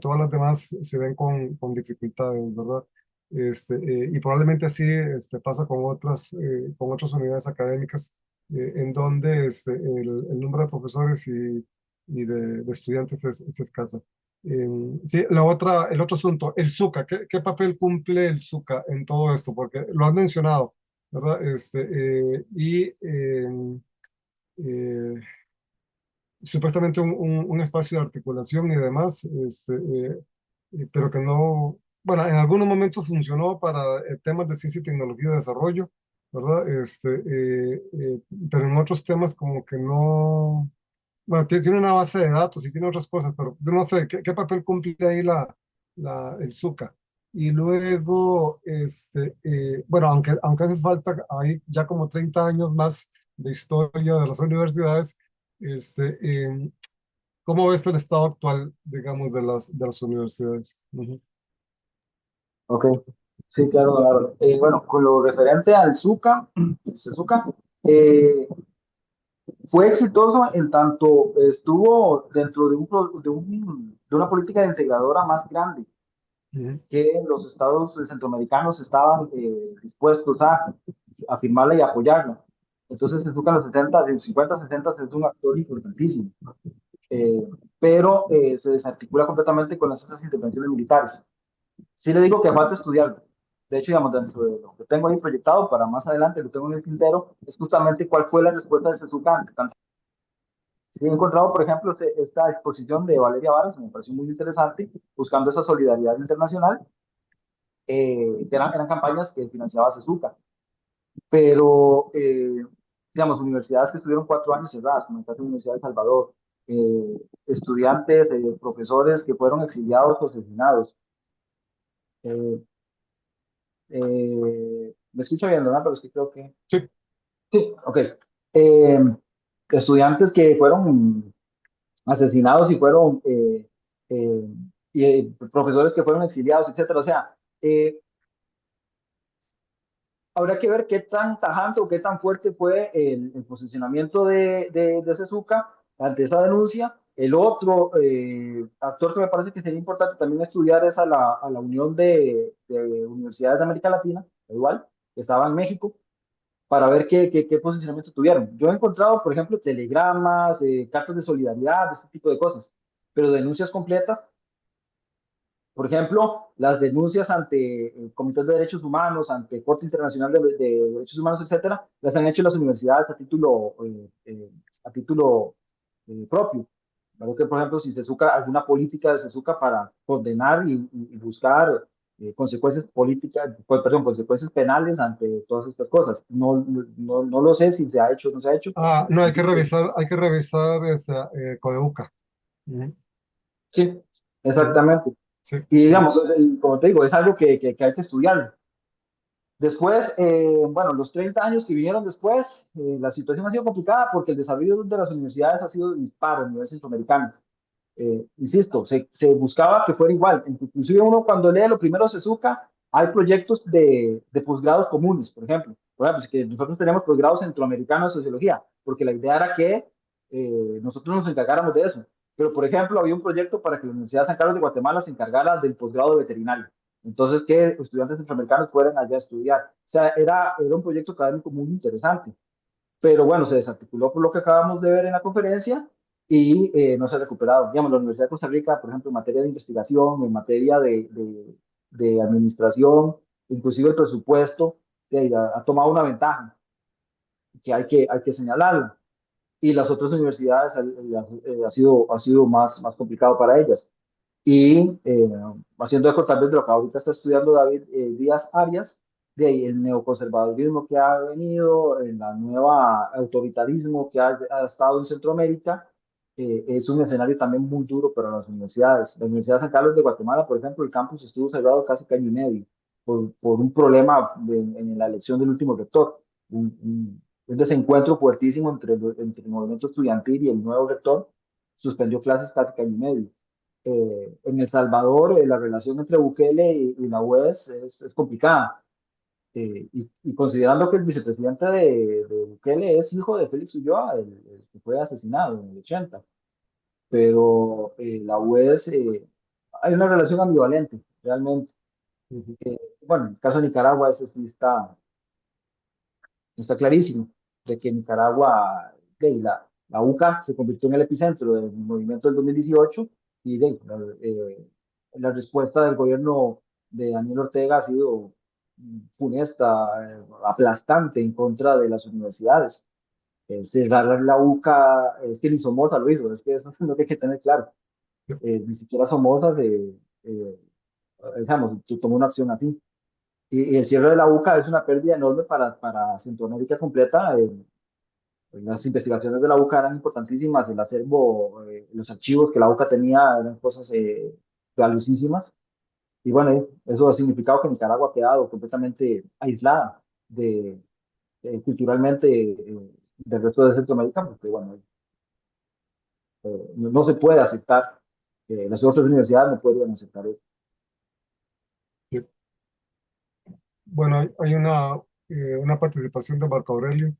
Todas las demás se ven con dificultades, ¿verdad? Y probablemente así pasa con otras unidades académicas, en donde el número de profesores y de estudiantes es escasa. Sí, el otro asunto, el SUCA, ¿qué papel cumple el SUCA en todo esto? Porque lo has mencionado, ¿verdad? Eh, Supuestamente un espacio de articulación y demás, pero que no, bueno, en algunos momentos funcionó para temas de ciencia y tecnología de desarrollo, ¿verdad? Pero en otros temas como que no, bueno, tiene una base de datos y tiene otras cosas, pero yo no sé, ¿qué papel cumple ahí el SUCA? Y luego, bueno, aunque hace falta, hay ya como 30 años más de historia de las universidades, ¿cómo ves el estado actual, digamos, de las universidades? Ujú. ok. Sí, claro, claro. Bueno, con lo referente al Zucca, el Zucca, eh, fue exitoso en tanto estuvo dentro de una política integradora más grande Ujú. que los estados centroamericanos estaban dispuestos a firmarla y apoyarla. Entonces, el Zucca en los 60, en 50, 60 es un actor importantísimo, eh, pero se desarticula completamente con esas intervenciones militares. Sí le digo que falta estudiarlo. De hecho, digamos, dentro de lo que tengo ahí proyectado para más adelante, lo tengo en el tintero, es justamente cuál fue la respuesta de Sesuca ante tanto. Sí, he encontrado, por ejemplo, esta exposición de Valeria Varas, me pareció muy interesante, buscando esa solidaridad internacional, que eran campañas que financiaba Sesuca. Pero, digamos, universidades que estuvieron 4 años cerradas, como en el caso de la Universidad de Salvador, estudiantes, profesores que fueron exiliados o asesinados. Eh, me escucho bien, ¿verdad? Pero es que creo que... Sí. Sí, ok. Eh, estudiantes que fueron asesinados y fueron... profesores que fueron exiliados, etcétera. O sea, habrá que ver qué tan tajante o qué tan fuerte fue el posicionamiento de Sesuca ante esa denuncia. El otro actor que me parece que sería importante también estudiar es a la Unión de Universidades de América Latina, igual, que estaba en México, para ver qué posicionamiento tuvieron. Yo he encontrado, por ejemplo, telegramas, cartas de solidaridad, este tipo de cosas, pero denuncias completas, por ejemplo, las denuncias ante el Comité de Derechos Humanos, ante el Corte Internacional de Derechos Humanos, etcétera, las han hecho las universidades a título propio. Claro que, por ejemplo, si se suca alguna política de Sesuca para condenar y buscar consecuencias políticas, pues, perdón, consecuencias penales ante todas estas cosas. No, no, no lo sé si se ha hecho o no se ha hecho. No, Así que, hay que revisar Codeuca. Ujú. sí. Ujú. exactamente. Sí, Y digamos, como te digo, es algo que hay que estudiar. Después, bueno, los 30 años que vinieron después, la situación ha sido complicada porque el desarrollo de las universidades ha sido disparo a nivel centroamericano. Insisto, se buscaba que fuera igual. Inclusive uno cuando lee lo primero se suca, hay proyectos de posgrados comunes, por ejemplo. Por ejemplo, que nosotros tenemos posgrados centroamericanos de sociología, porque la idea era que nosotros nos encargáramos de eso. Pero, por ejemplo, había un proyecto para que la Universidad de San Carlos de Guatemala se encargara del posgrado de veterinario. Entonces, que estudiantes centroamericanos fueran allá a estudiar. O sea, era un proyecto académico muy interesante, pero bueno, se desarticuló por lo que acabamos de ver en la conferencia y no se ha recuperado. Digamos, la Universidad de Costa Rica, por ejemplo, en materia de investigación, en materia de administración, inclusive el presupuesto, ha tomado una ventaja que hay que señalarla. Y las otras universidades ha sido más complicado para ellas. Y haciendo eco tal vez de lo que ahorita está estudiando David Díaz Arias, de ahí el neoconservadurismo que ha venido, el nueva autoritarismo que ha estado en Centroamérica, es un escenario también muy duro para las universidades. La Universidad de San Carlos de Guatemala, por ejemplo, el campus estuvo cerrado casi que año y medio por un problema en la elección del último rector. Un desencuentro fuertísimo entre el movimiento estudiantil y el nuevo rector suspendió clases casi que año y medio. En El Salvador, la relación entre Bukele y la UES es complicada. Y considerando que el vicepresidente de Bukele es hijo de Félix Ulloa, el que fue asesinado en el 80, pero la UES, hay una relación ambivalente, realmente. ujú, Bueno, en el caso de Nicaragua, eso sí está clarísimo, de que Nicaragua, la UCA se convirtió en el epicentro del movimiento del 2018 y la respuesta del gobierno de Daniel Ortega ha sido funesta, aplastante en contra de las universidades. Cerrar la UCA, es que ni Somoza lo hizo, es que eso es lo que hay que tener claro. sí, Ni siquiera Somoza digamos, tomó una acción así. Y el cierre de la UCA es una pérdida enorme para Centroamérica completa. Las investigaciones de la UCA eran importantísimas, el acervo, los archivos que la UCA tenía eran cosas valiosísimas. Y bueno, eso ha significado que Nicaragua ha quedado completamente aislada culturalmente del resto de Centroamérica, porque bueno, no se puede aceptar, las otras universidades no podrían aceptar eso. sí. Bueno, hay una participación de Marco Aurelio.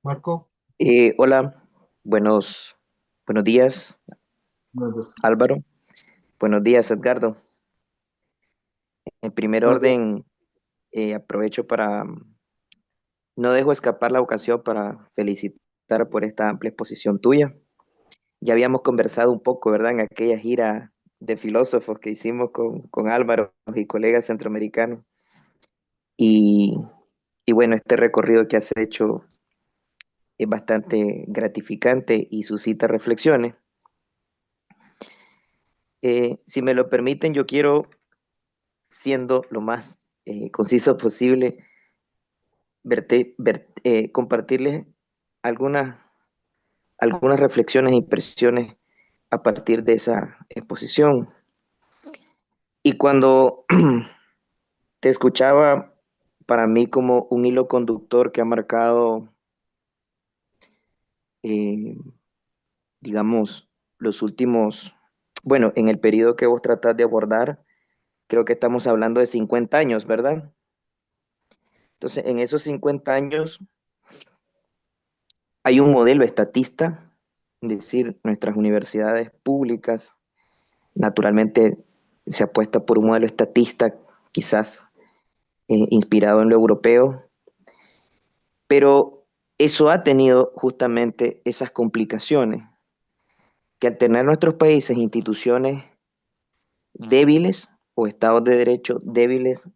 Marco, Hola, buenos días, Buenos Álvaro. Buenos días, Edgardo. En primer días. orden, aprovecho no dejo escapar la ocasión para felicitar por esta amplia exposición tuya. Ya habíamos conversado un poco, ¿verdad? En aquella gira de filósofos que hicimos con Álvaro y colegas centroamericanos. Y, y bueno, este recorrido que has hecho es bastante gratificante y suscita reflexiones. Si me lo permiten, yo quiero siendo lo más conciso posible, compartirles algunas, algunas reflexiones e impresiones a partir de esa exposición. Y cuando te escuchaba, para mí como un hilo conductor que ha marcado, eh, digamos, los últimos, bueno, en el periodo que vos tratás de abordar, creo que estamos hablando de 50 años, ¿verdad? Entonces, en esos 50 años hay un modelo estatista, es decir, nuestras universidades públicas, naturalmente se apuesta por un modelo estatista, quizás inspirado en lo europeo, pero eso ha tenido justamente esas complicaciones, que al tener nuestros países instituciones débiles o estados de derecho débiles,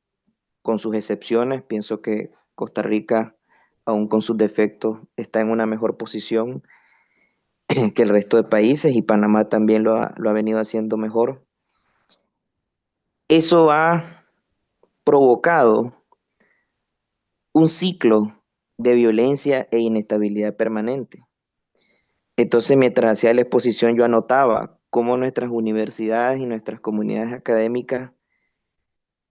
con sus excepciones, pienso que Costa Rica, aún con sus defectos, está en una mejor posición que el resto de países y Panamá también lo ha venido haciendo mejor. Eso ha provocado un ciclo de violencia e inestabilidad permanente. Entonces, mientras hacía la exposición, yo anotaba cómo nuestras universidades y nuestras comunidades académicas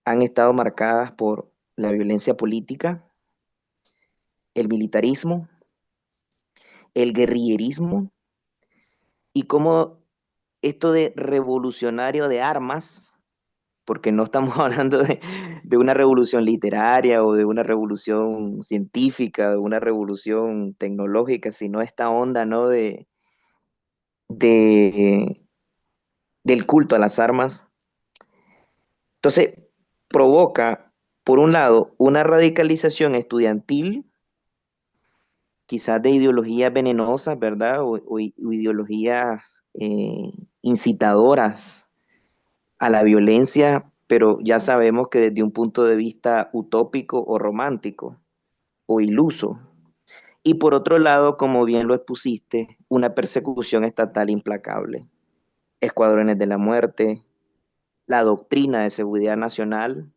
han estado marcadas por la violencia política, el militarismo, el guerrillerismo, y cómo esto de revolucionario de armas, porque no estamos hablando de una revolución literaria o de una revolución científica, de una revolución tecnológica, sino esta onda, ¿no? de, del culto a las armas. Entonces, provoca, por un lado, una radicalización estudiantil, quizás de ideologías venenosas, ¿verdad? O ideologías incitadoras a la violencia, pero ya sabemos que desde un punto de vista utópico o romántico o iluso. Y por otro lado, como bien lo expusiste, una persecución estatal implacable. Escuadrones de la muerte, la doctrina de seguridad nacional,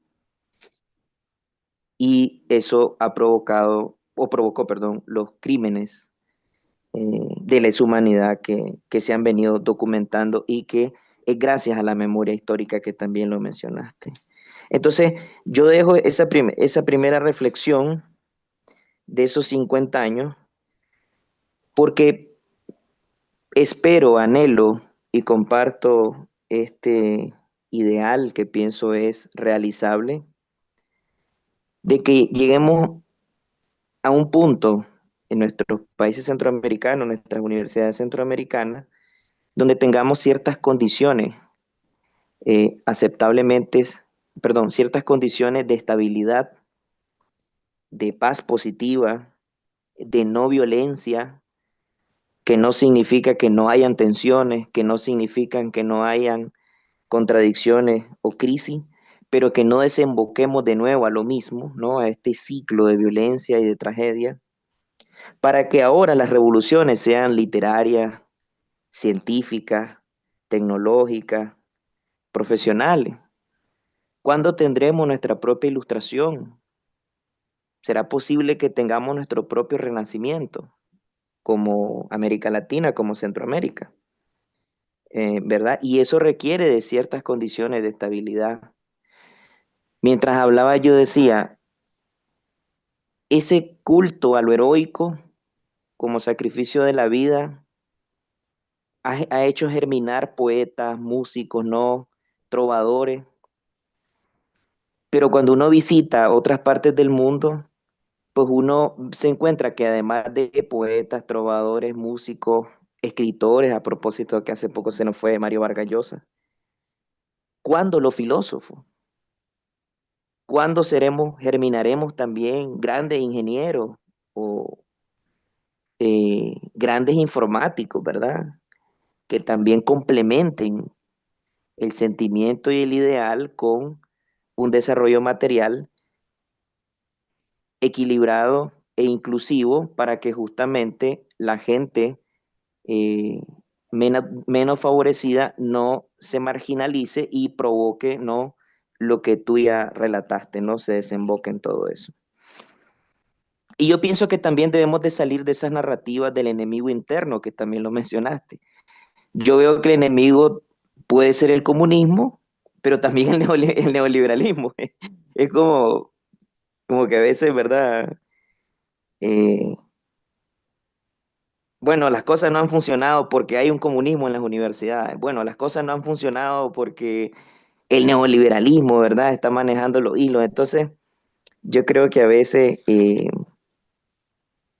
y eso ha provocado, o provocó, perdón, los crímenes de lesa humanidad que se han venido documentando y que es gracias a la memoria histórica que también lo mencionaste. Entonces, yo dejo esa primera reflexión de esos 50 años porque espero, anhelo y comparto este ideal que pienso es realizable, de que lleguemos a un punto en nuestros países centroamericanos, nuestras universidades centroamericanas, donde tengamos ciertas condiciones aceptablemente, perdón, ciertas condiciones de estabilidad, de paz positiva, de no violencia, que no significa que no hayan tensiones, que no significan que no hayan contradicciones o crisis, pero que no desemboquemos de nuevo a lo mismo, ¿no? A este ciclo de violencia y de tragedia, para que ahora las revoluciones sean literarias, científicas, tecnológicas, profesionales. ¿Cuándo tendremos nuestra propia ilustración? ¿Será posible que tengamos nuestro propio renacimiento, como América Latina, como Centroamérica? ¿Verdad? Y eso requiere de ciertas condiciones de estabilidad. Mientras hablaba yo decía, ese culto a lo heroico como sacrificio de la vida ha hecho germinar poetas, músicos, no trovadores, pero cuando uno visita otras partes del mundo, pues uno se encuentra que además de poetas, trovadores, músicos, escritores, a propósito que hace poco se nos fue Mario Vargas Llosa, ¿cuándo los filósofos? ¿Cuándo germinaremos también grandes ingenieros o grandes informáticos, ¿verdad? Que también complementen el sentimiento y el ideal con un desarrollo material equilibrado e inclusivo para que justamente la gente eh, menos favorecida no se marginalice y provoque, ¿no? Lo que tú ya relataste, ¿no? Se desemboque en todo eso. Y yo pienso que también debemos de salir de esas narrativas del enemigo interno, que también lo mencionaste. Yo veo que el enemigo puede ser el comunismo, pero también el neoliberalismo. Es como que a veces, ¿verdad? Eh, bueno, las cosas no han funcionado porque hay un comunismo en las universidades. Bueno, las cosas no han funcionado porque el neoliberalismo, ¿verdad? Está manejando los hilos. Entonces, yo creo que a veces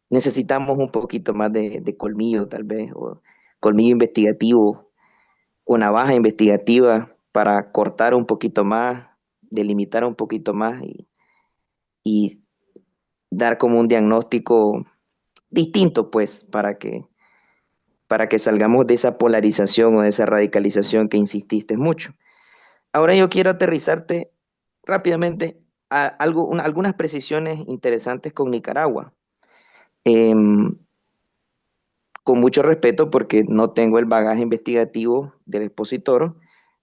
necesitamos un poquito más de colmillo, tal vez, o colmillo investigativo, o navaja investigativa para cortar un poquito más, delimitar un poquito más y dar como un diagnóstico distinto, pues, para que salgamos de esa polarización o de esa radicalización que insististe mucho. Ahora yo quiero aterrizarte rápidamente a algunas precisiones interesantes con Nicaragua. Em, con mucho respeto porque no tengo el bagaje investigativo del expositor,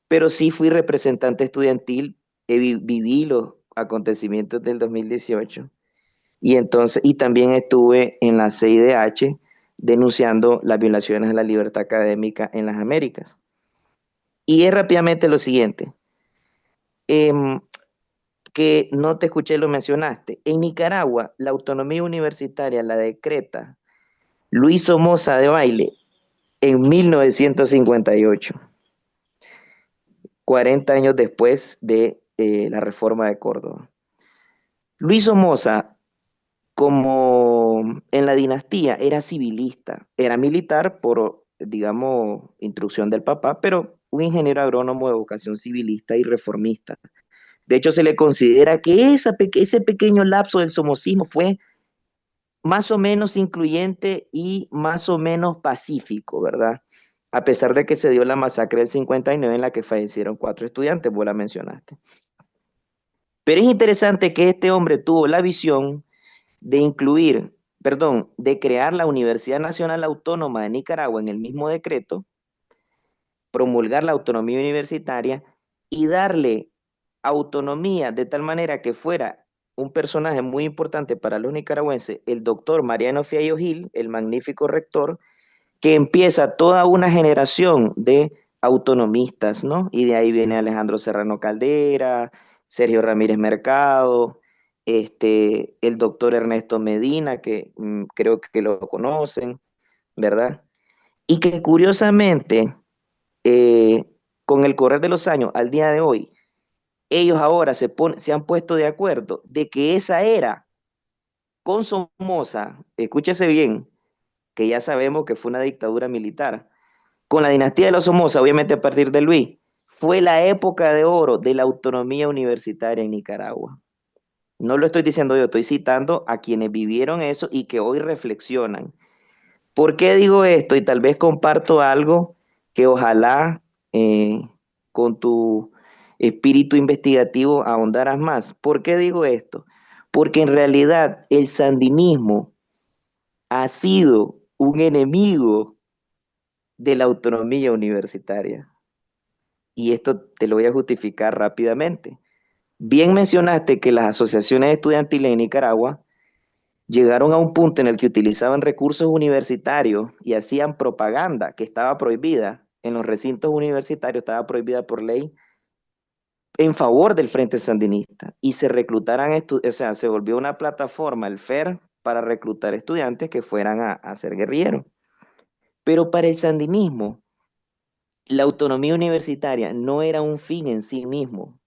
pero sí fui representante estudiantil, viví los acontecimientos del 2018 y también estuve en la CIDH denunciando las violaciones a la libertad académica en las Américas. Y es rápidamente lo siguiente, em, que no te escuché, lo mencionaste. En Nicaragua, la autonomía universitaria la decreta Luis Somoza de Baile en 1958, 40 años después de la reforma de Córdoba. Luis Somoza, como en la dinastía, era civilista, era militar por, digamos, instrucción del papá, pero un ingeniero agrónomo de vocación civilista y reformista. De hecho, se le considera que ese pequeño lapso del somocismo fue más o menos incluyente y más o menos pacífico, ¿verdad? A pesar de que se dio la masacre del 59 en la que fallecieron 4 estudiantes, vos la mencionaste. Pero es interesante que este hombre tuvo la visión de incluir, perdón, de crear la Universidad Nacional Autónoma de Nicaragua en el mismo decreto, promulgar la autonomía universitaria y darle autonomía de tal manera que fuera un personaje muy importante para los nicaragüenses, el doctor Mariano Fiallo Gil, el magnífico rector, que empieza toda una generación de autonomistas, ¿no? Y de ahí viene Alejandro Serrano Caldera, Sergio Ramírez Mercado, el doctor Ernesto Medina, que creo que lo conocen, ¿verdad? Y que curiosamente, eh, con el correr de los años, al día de hoy, ellos ahora se han puesto de acuerdo de que esa era con Somoza, escúchese bien, que ya sabemos que fue una dictadura militar, con la dinastía de los Somoza, obviamente a partir de Luis, fue la época de oro de la autonomía universitaria en Nicaragua. No lo estoy diciendo yo, estoy citando a quienes vivieron eso y que hoy reflexionan. ¿Por qué digo esto? Y tal vez comparto algo que ojalá con tu espíritu investigativo ahondaras más. ¿Por qué digo esto? Porque en realidad el sandinismo ha sido un enemigo de la autonomía universitaria. Y esto te lo voy a justificar rápidamente. Bien mencionaste que las asociaciones estudiantiles en Nicaragua llegaron a un punto en el que utilizaban recursos universitarios y hacían propaganda que estaba prohibida en los recintos universitarios, estaba prohibida por ley, en favor del Frente Sandinista. Y se reclutaran, o sea, se volvió una plataforma, el FER, para reclutar estudiantes que fueran a ser guerrilleros. Pero para el sandinismo, la autonomía universitaria no era un fin en sí mismo,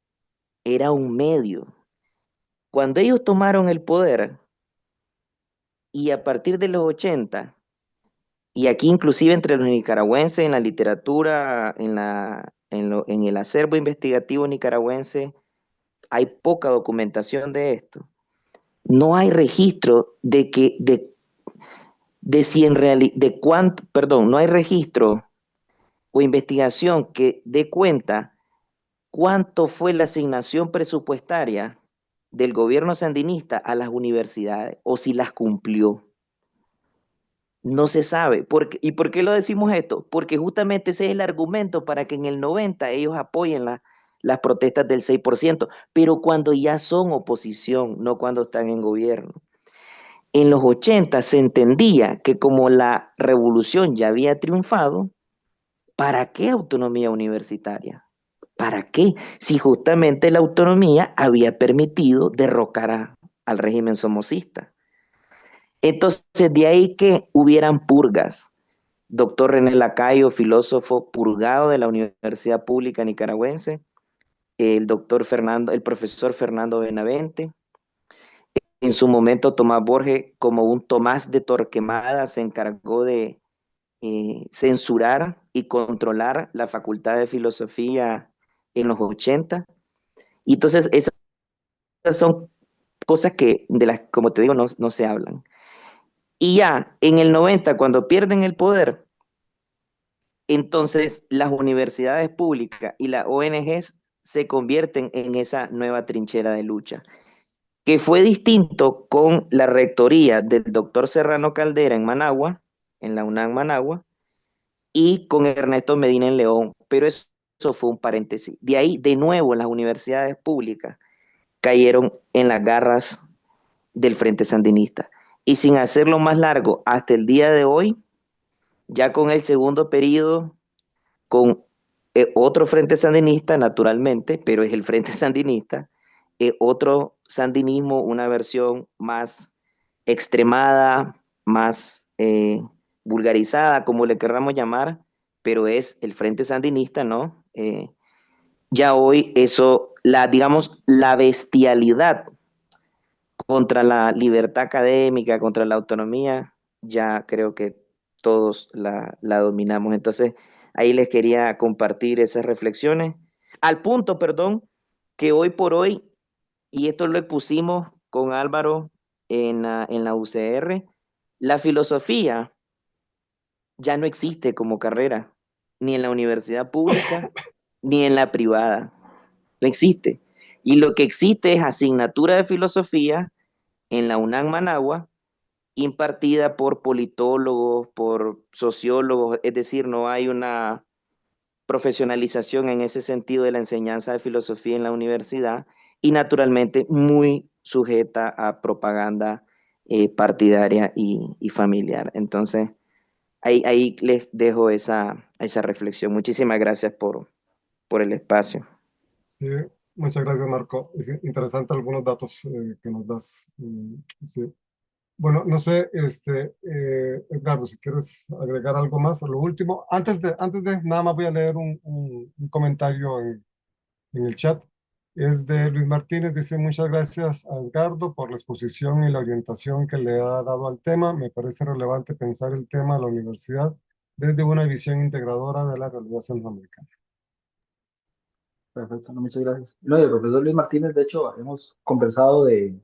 era un medio. Cuando ellos tomaron el poder, y a partir de los 80, y aquí inclusive entre los nicaragüenses, en la literatura, en el acervo investigativo nicaragüense, hay poca documentación de esto. No hay registro de si en realidad, de cuánto, perdón, no hay registro o investigación que dé cuenta cuánto fue la asignación presupuestaria del gobierno sandinista a las universidades o si las cumplió. No se sabe. ¿Y por qué lo decimos esto? Porque justamente ese es el argumento para que en el 90 ellos apoyen las protestas del 6%, pero cuando ya son oposición, no cuando están en gobierno. En los 80 se entendía que como la revolución ya había triunfado, ¿para qué autonomía universitaria? ¿Para qué? Si justamente la autonomía había permitido derrocar al régimen somocista. Entonces, de ahí que hubieran purgas. Doctor René Lacayo, filósofo purgado de la Universidad Pública Nicaragüense, el profesor Fernando Benavente, en su momento Tomás Borges, como un Tomás de Torquemada, se encargó de censurar y controlar la Facultad de Filosofía en los 80. Y entonces esas son cosas que, de las, como te digo, no se hablan. Y ya en el 90, cuando pierden el poder, entonces las universidades públicas y las ONGs se convierten en esa nueva trinchera de lucha, que fue distinto con la rectoría del doctor Serrano Caldera en Managua, en la UNAM Managua, y con Ernesto Medina en León, pero eso fue un paréntesis. De ahí, de nuevo, las universidades públicas cayeron en las garras del Frente Sandinista. Y sin hacerlo más largo, hasta el día de hoy, ya con el segundo periodo, con otro Frente Sandinista, naturalmente, pero es el Frente Sandinista, otro sandinismo, una versión más extremada, más vulgarizada, como le querramos llamar, pero es el Frente Sandinista, ¿no? Ya hoy eso, digamos, la bestialidad contra la libertad académica, contra la autonomía, ya creo que todos la dominamos. Entonces, ahí les quería compartir esas reflexiones. Al punto, perdón, que hoy por hoy, y esto lo expusimos con Álvaro en la UCR, la filosofía ya no existe como carrera, ni en la universidad pública, ni en la privada. No existe. Y lo que existe es asignatura de filosofía en la UNAM Managua, impartida por politólogos, por sociólogos, es decir, no hay una profesionalización en ese sentido de la enseñanza de filosofía en la universidad y naturalmente muy sujeta a propaganda partidaria y familiar. Entonces, ahí les dejo esa reflexión. Muchísimas gracias por el espacio. Sí, muchas gracias, Marco. Es interesante algunos datos que nos das. Sí. Bueno, no sé, Edgardo, si quieres agregar algo más a lo último. Antes de nada más voy a leer un comentario en el chat. Es de Luis Martínez, dice muchas gracias a Edgardo por la exposición y la orientación que le ha dado al tema. Me parece relevante pensar el tema de la universidad desde una visión integradora de la realidad centroamericana. Perfecto, no, muchas gracias. No, y el profesor Luis Martínez, de hecho, hemos conversado de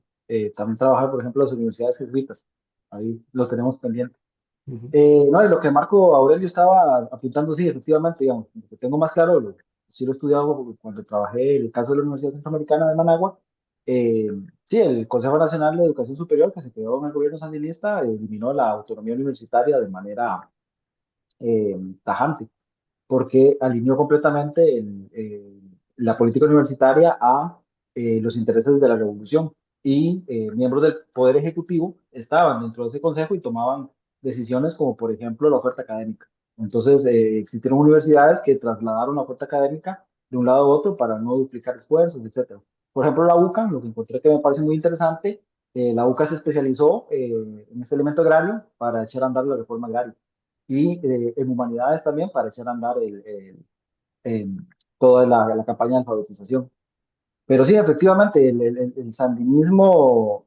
también trabajar, por ejemplo, las universidades jesuitas. Ahí lo tenemos pendiente. Ujú. No, y lo que Marco Aurelio estaba apuntando, sí, efectivamente, digamos, lo que tengo más claro, sí lo he estudiado cuando trabajé en el caso de la Universidad Centroamericana de Managua. eh, sí, el Consejo Nacional de Educación Superior, que se quedó en el gobierno sandinista, eliminó la autonomía universitaria de manera tajante, porque alineó completamente la política universitaria a los intereses de la revolución. Y miembros del Poder Ejecutivo estaban dentro de ese consejo y tomaban decisiones como, por ejemplo, la oferta académica. Entonces, existieron universidades que trasladaron la oferta académica de un lado a otro para no duplicar esfuerzos, etcétera. Por ejemplo, la UCA, lo que encontré que me parece muy interesante, la UCA se especializó en este elemento agrario para echar a andar la reforma agraria y en humanidades también para echar a andar eh, toda la campaña de alfabetización. Pero sí, efectivamente, el sandinismo,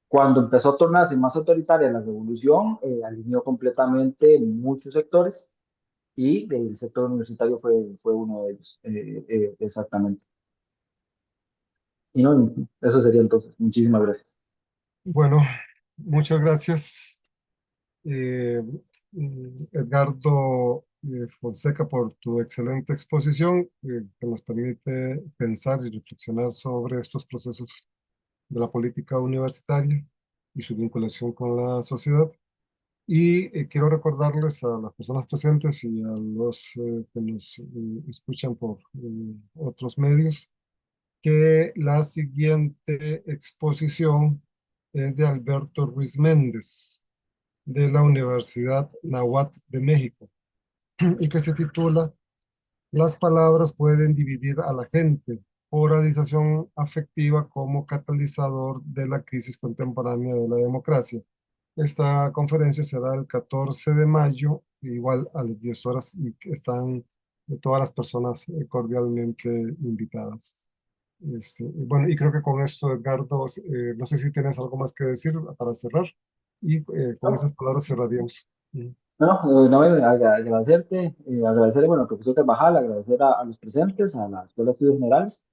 cuando empezó a tornarse más autoritaria la revolución, alineó completamente muchos sectores y el sector universitario fue uno de ellos, exactamente. Y no, eso sería entonces. Muchísimas gracias. Bueno, muchas gracias, Edgardo Fonseca, por tu excelente exposición que nos permite pensar y reflexionar sobre estos procesos de la política universitaria y su vinculación con la sociedad. Y quiero recordarles a las personas presentes y a los que nos escuchan por otros medios que la siguiente exposición es de Alberto Ruiz Méndez de la Universidad Nahuatl de México y que se titula Las palabras pueden dividir a la gente, polarización afectiva como catalizador de la crisis contemporánea de la democracia. Esta conferencia será el 14 de mayo, igual a las 10 horas, y que están todas las personas cordialmente invitadas. Bueno, y creo que con esto, Edgardo, no sé si tienes algo más que decir para cerrar, y con esas palabras cerraríamos. No, bueno, agradecerte, agradecer, bueno, al profesor Carvajal, agradecer a los presentes, a la Escuela de Estudios Generales.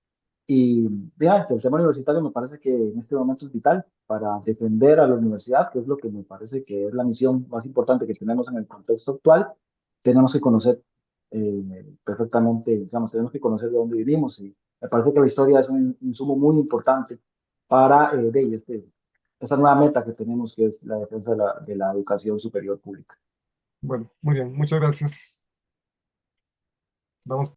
Y ya, que el tema universitario me parece que en este momento es vital para defender a la universidad, que es lo que me parece que es la misión más importante que tenemos en el contexto actual. Tenemos que conocer perfectamente, digamos, tenemos que conocer de dónde vivimos y me parece que la historia es un insumo muy importante para esta nueva meta que tenemos, que es la defensa de la educación superior pública. Bueno, muy bien, muchas gracias. Vamos.